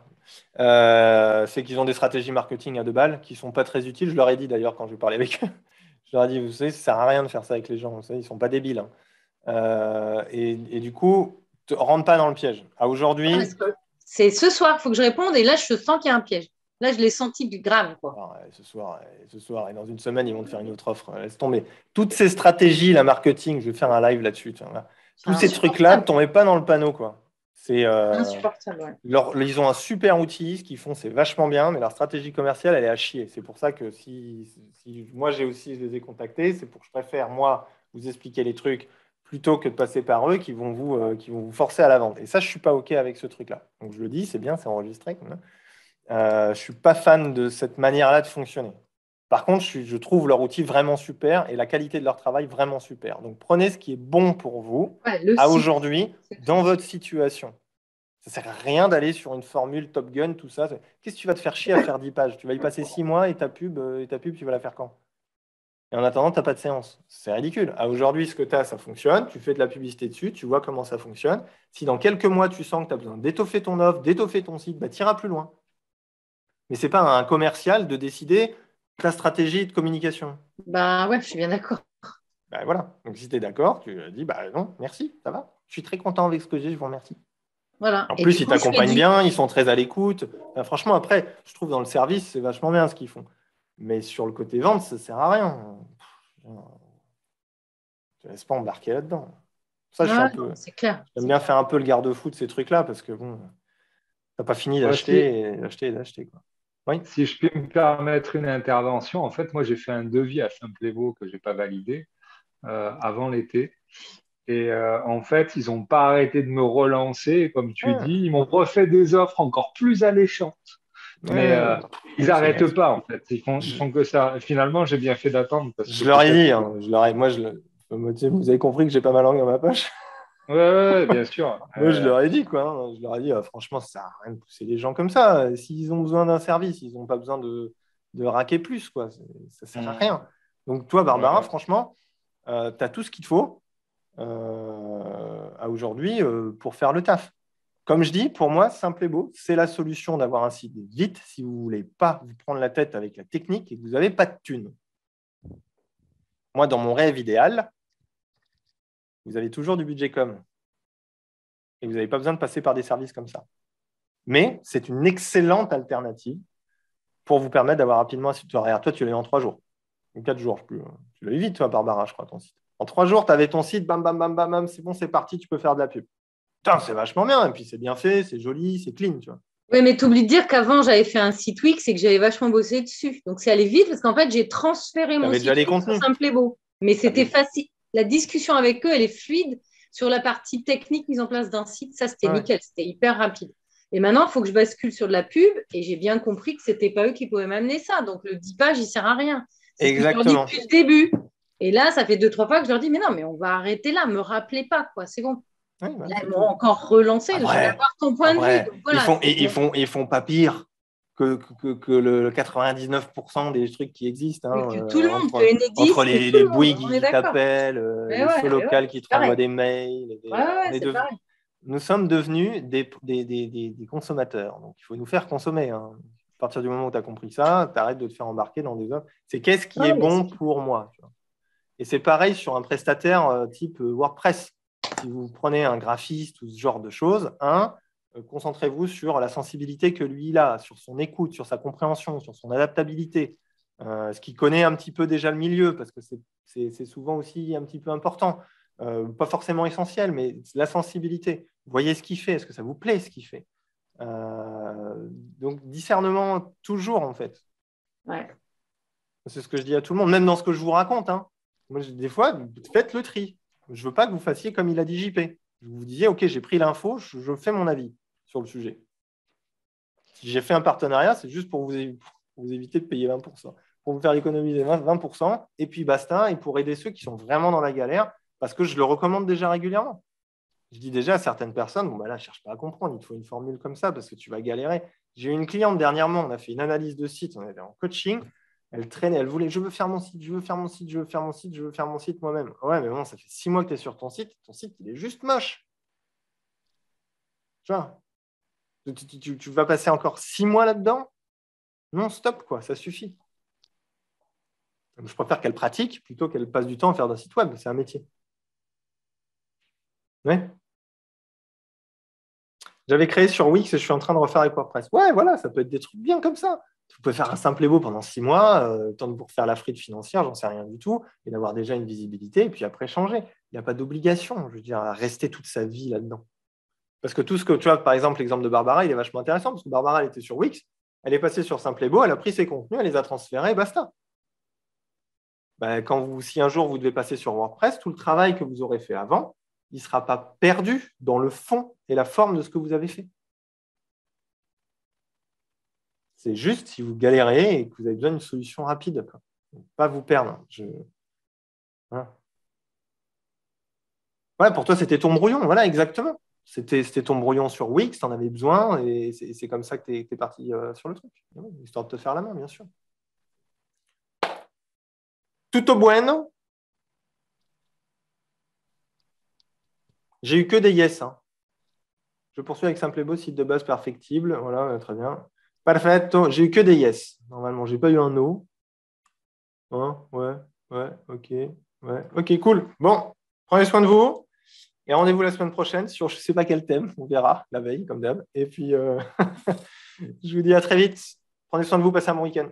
C'est qu'ils ont des stratégies marketing à 2 balles qui ne sont pas très utiles. Je leur ai dit d'ailleurs quand je parlais avec eux. Je leur ai dit, vous savez, ça ne sert à rien de faire ça avec les gens. Vous savez, ils ne sont pas débiles. Hein. Et du coup, ne rentre pas dans le piège. À aujourd'hui. C'est ce soir, il faut que je réponde. Et là, je sens qu'il y a un piège. Là, je l'ai senti du grave. Quoi. Alors, ce soir, et dans une semaine, ils vont te faire une autre offre. Laisse tomber. Toutes ces stratégies, la marketing, je vais faire un live là-dessus. Tous ces trucs-là, ne tombez pas dans le panneau. Quoi. C'est insupportable. Ouais. Ils ont un super outil. Ce qu'ils font, c'est vachement bien, mais leur stratégie commerciale, elle est à chier. C'est pour ça que si moi, je les ai contactés, c'est pour que je préfère, moi, vous expliquer les trucs plutôt que de passer par eux qui vont vous forcer à la vente. Et ça, je ne suis pas OK avec ce truc-là. Donc, je le dis, c'est bien, c'est enregistré. Je ne suis pas fan de cette manière-là de fonctionner. Par contre, je trouve leur outil vraiment super et la qualité de leur travail vraiment super. Donc, prenez ce qui est bon pour vous à aujourd'hui dans votre situation. Ça ne sert à rien d'aller sur une formule Top Gun, tout ça. Qu'est-ce que tu vas te faire chier à faire 10 pages? Tu vas y passer 6 mois et ta pub, tu vas la faire quand? Et en attendant, tu n'as pas de séance. C'est ridicule. À aujourd'hui, ce que tu as, ça fonctionne. Tu fais de la publicité dessus, tu vois comment ça fonctionne. Si dans quelques mois, tu sens que tu as besoin d'étoffer ton offre, d'étoffer ton site, tu iras plus loin. Mais ce n'est pas un commercial de décider ta stratégie de communication. Ouais, je suis bien d'accord. Ben voilà. Donc, si tu es d'accord, tu dis non, merci, ça va. Je suis très content avec ce que j'ai, je vous remercie. Voilà. En Et plus, du ils coup, je lui ai t'accompagnent dit, bien, ils sont très à l'écoute. Franchement, après, je trouve dans le service, c'est vachement bien ce qu'ils font. Mais sur le côté vente, ça ne sert à rien. Je ne laisse pas embarquer là-dedans. Ça, je suis un peu. c'est clair. J'aime bien faire un peu le garde-fou de ces trucs-là parce que bon, tu n'as pas fini Aussi, d'acheter et d'acheter et d'acheter, quoi. Oui. si je puis me permettre une intervention, en fait, moi, j'ai fait un devis à Saint-Plébaut que je n'ai pas validé avant l'été. Et en fait, ils n'ont pas arrêté de me relancer. Et comme tu Ouais. dis, ils m'ont refait des offres encore plus alléchantes. Mais Ouais. ils n'arrêtent pas, en fait. Ils font que ça. Finalement, j'ai bien fait d'attendre parce que Je leur ai peut-être. dit, hein, vous avez compris que j'ai pas ma langue dans ma poche. Ouais, bien sûr. Moi, je leur ai dit, quoi. Hein. Je leur ai dit, franchement, ça sert à rien de pousser les gens comme ça. S'ils ont besoin d'un service, ils n'ont pas besoin de raquer plus, quoi. Ça sert à rien. Donc, toi, Barbara, franchement, tu as tout ce qu'il te faut à aujourd'hui pour faire le taf. Comme je dis, pour moi, Simple et Beau, c'est la solution d'avoir un site vite si vous ne voulez pas vous prendre la tête avec la technique et que vous n'avez pas de thunes. Moi, dans mon rêve idéal, vous avez toujours du budget com. Et vous n'avez pas besoin de passer par des services comme ça. Mais c'est une excellente alternative pour vous permettre d'avoir rapidement un site. Toi, tu l'as eu en 3 jours. En 4 jours, plus. Tu l'as eu vite, toi, Barbara, je crois, ton site. En 3 jours, tu avais ton site, bam, bam, bam, bam, bam, c'est bon, c'est parti, tu peux faire de la pub. Putain, c'est vachement bien. Et puis, c'est bien fait, c'est joli, c'est clean, tu vois. Oui, mais tu oublies de dire qu'avant, j'avais fait un site Wix et que j'avais vachement bossé dessus. Donc, c'est allé vite parce qu'en fait, j'ai transféré mon T'avais site déjà les Wix sur contenus. Simple et Beau. Mais c'était T'avais- facile. La discussion avec eux, elle est fluide. Sur la partie technique, mise en place d'un site, ça, c'était Ouais. nickel. C'était hyper rapide. Et maintenant, il faut que je bascule sur de la pub et j'ai bien compris que ce n'était pas eux qui pouvaient m'amener ça. Donc, le 10 pages, il ne sert à rien. C'est ce que je leur dis Exactement. depuis le début. Et là, ça fait 2-3 fois que je leur dis, mais non, mais on va arrêter là. Me rappelez pas, quoi. C'est bon. Ouais, ouais, Là, c'est ils tout. m'ont encore relancé. Je Après, vais avoir ton point de vue. Donc, voilà, ils font pas pire que le 99% des trucs qui existent. Hein, que tout le monde, que entre Enedis, que tout les le monde, Bouygues on est qui d'accord. t'appellent, Mais les ouais, feux mais locaux ouais, qui te c'est renvoient pareil. des mails. C'est pareil. Nous sommes devenus des consommateurs. Donc, il faut nous faire consommer. Hein. À partir du moment où tu as compris ça, tu arrêtes de te faire embarquer dans des offres. C'est qu'est-ce qui Ouais, est mais bon pour moi, tu vois. Et c'est pareil sur un prestataire type WordPress. Si vous prenez un graphiste ou ce genre de choses, concentrez-vous sur la sensibilité que lui il a, sur son écoute, sur sa compréhension, sur son adaptabilité, ce qu'il connaît un petit peu déjà le milieu, parce que c'est souvent aussi un petit peu important. Pas forcément essentiel, mais la sensibilité. Voyez ce qu'il fait, est-ce que ça vous plaît ce qu'il fait donc, discernement toujours, en fait. Ouais. C'est ce que je dis à tout le monde, même dans ce que je vous raconte. Hein. Moi, des fois, faites le tri. Je ne veux pas que vous fassiez comme il a dit JP. Vous disiez, OK, j'ai pris l'info, je fais mon avis sur le sujet. Si j'ai fait un partenariat, c'est juste pour vous éviter de payer 20%, pour vous faire économiser 20%, et puis basta, et pour aider ceux qui sont vraiment dans la galère, parce que je le recommande déjà régulièrement. Je dis déjà à certaines personnes, bon, bah là, ne cherche pas à comprendre, il te faut une formule comme ça, parce que tu vas galérer. J'ai eu une cliente dernièrement, on a fait une analyse de site, on était en coaching, elle traînait, elle voulait, je veux faire mon site, je veux faire mon site, je veux faire mon site, je veux faire mon site moi-même. Ouais, mais bon, ça fait 6 mois que tu es sur ton site, il est juste moche. Tu vois, tu vas passer encore 6 mois là-dedans? Non, stop, quoi, ça suffit. Je préfère qu'elle pratique plutôt qu'elle passe du temps à faire d'un site web, c'est un métier. Ouais. J'avais créé sur Wix et je suis en train de refaire avec WordPress. Ouais, voilà, ça peut être des trucs bien comme ça. Vous pouvez faire un simple et beau pendant 6 mois, tant de vous refaire la frite financière, j'en sais rien du tout, et d'avoir déjà une visibilité, et puis après changer. Il n'y a pas d'obligation, je veux dire, à rester toute sa vie là-dedans. Parce que tout ce que tu vois, par exemple, l'exemple de Barbara, il est vachement intéressant, parce que Barbara, elle était sur Wix, elle est passée sur Simple et Beau, elle a pris ses contenus, elle les a transférés, et basta. Ben, si un jour vous devez passer sur WordPress, tout le travail que vous aurez fait avant, il ne sera pas perdu dans le fond et la forme de ce que vous avez fait. C'est juste si vous galérez et que vous avez besoin d'une solution rapide. Quoi. Pas vous perdre. Voilà. Ouais, pour toi, c'était ton brouillon. Voilà, exactement. C'était ton brouillon sur Wix, tu en avais besoin et c'est comme ça que tu es parti sur le truc. Histoire de te faire la main, bien sûr. Tutto bueno. J'ai eu que des yes. Hein. Je poursuis avec Simple et Beau, site de base perfectible. Voilà, très bien. Perfetto. J'ai eu que des yes. Normalement, je n'ai pas eu un no. Hein, ouais, ok. Ouais. Ok, cool. Bon, prenez soin de vous. Et rendez-vous la semaine prochaine sur je ne sais pas quel thème. On verra la veille, comme d'hab. Et puis, je vous dis à très vite. Prenez soin de vous. Passez un bon week-end.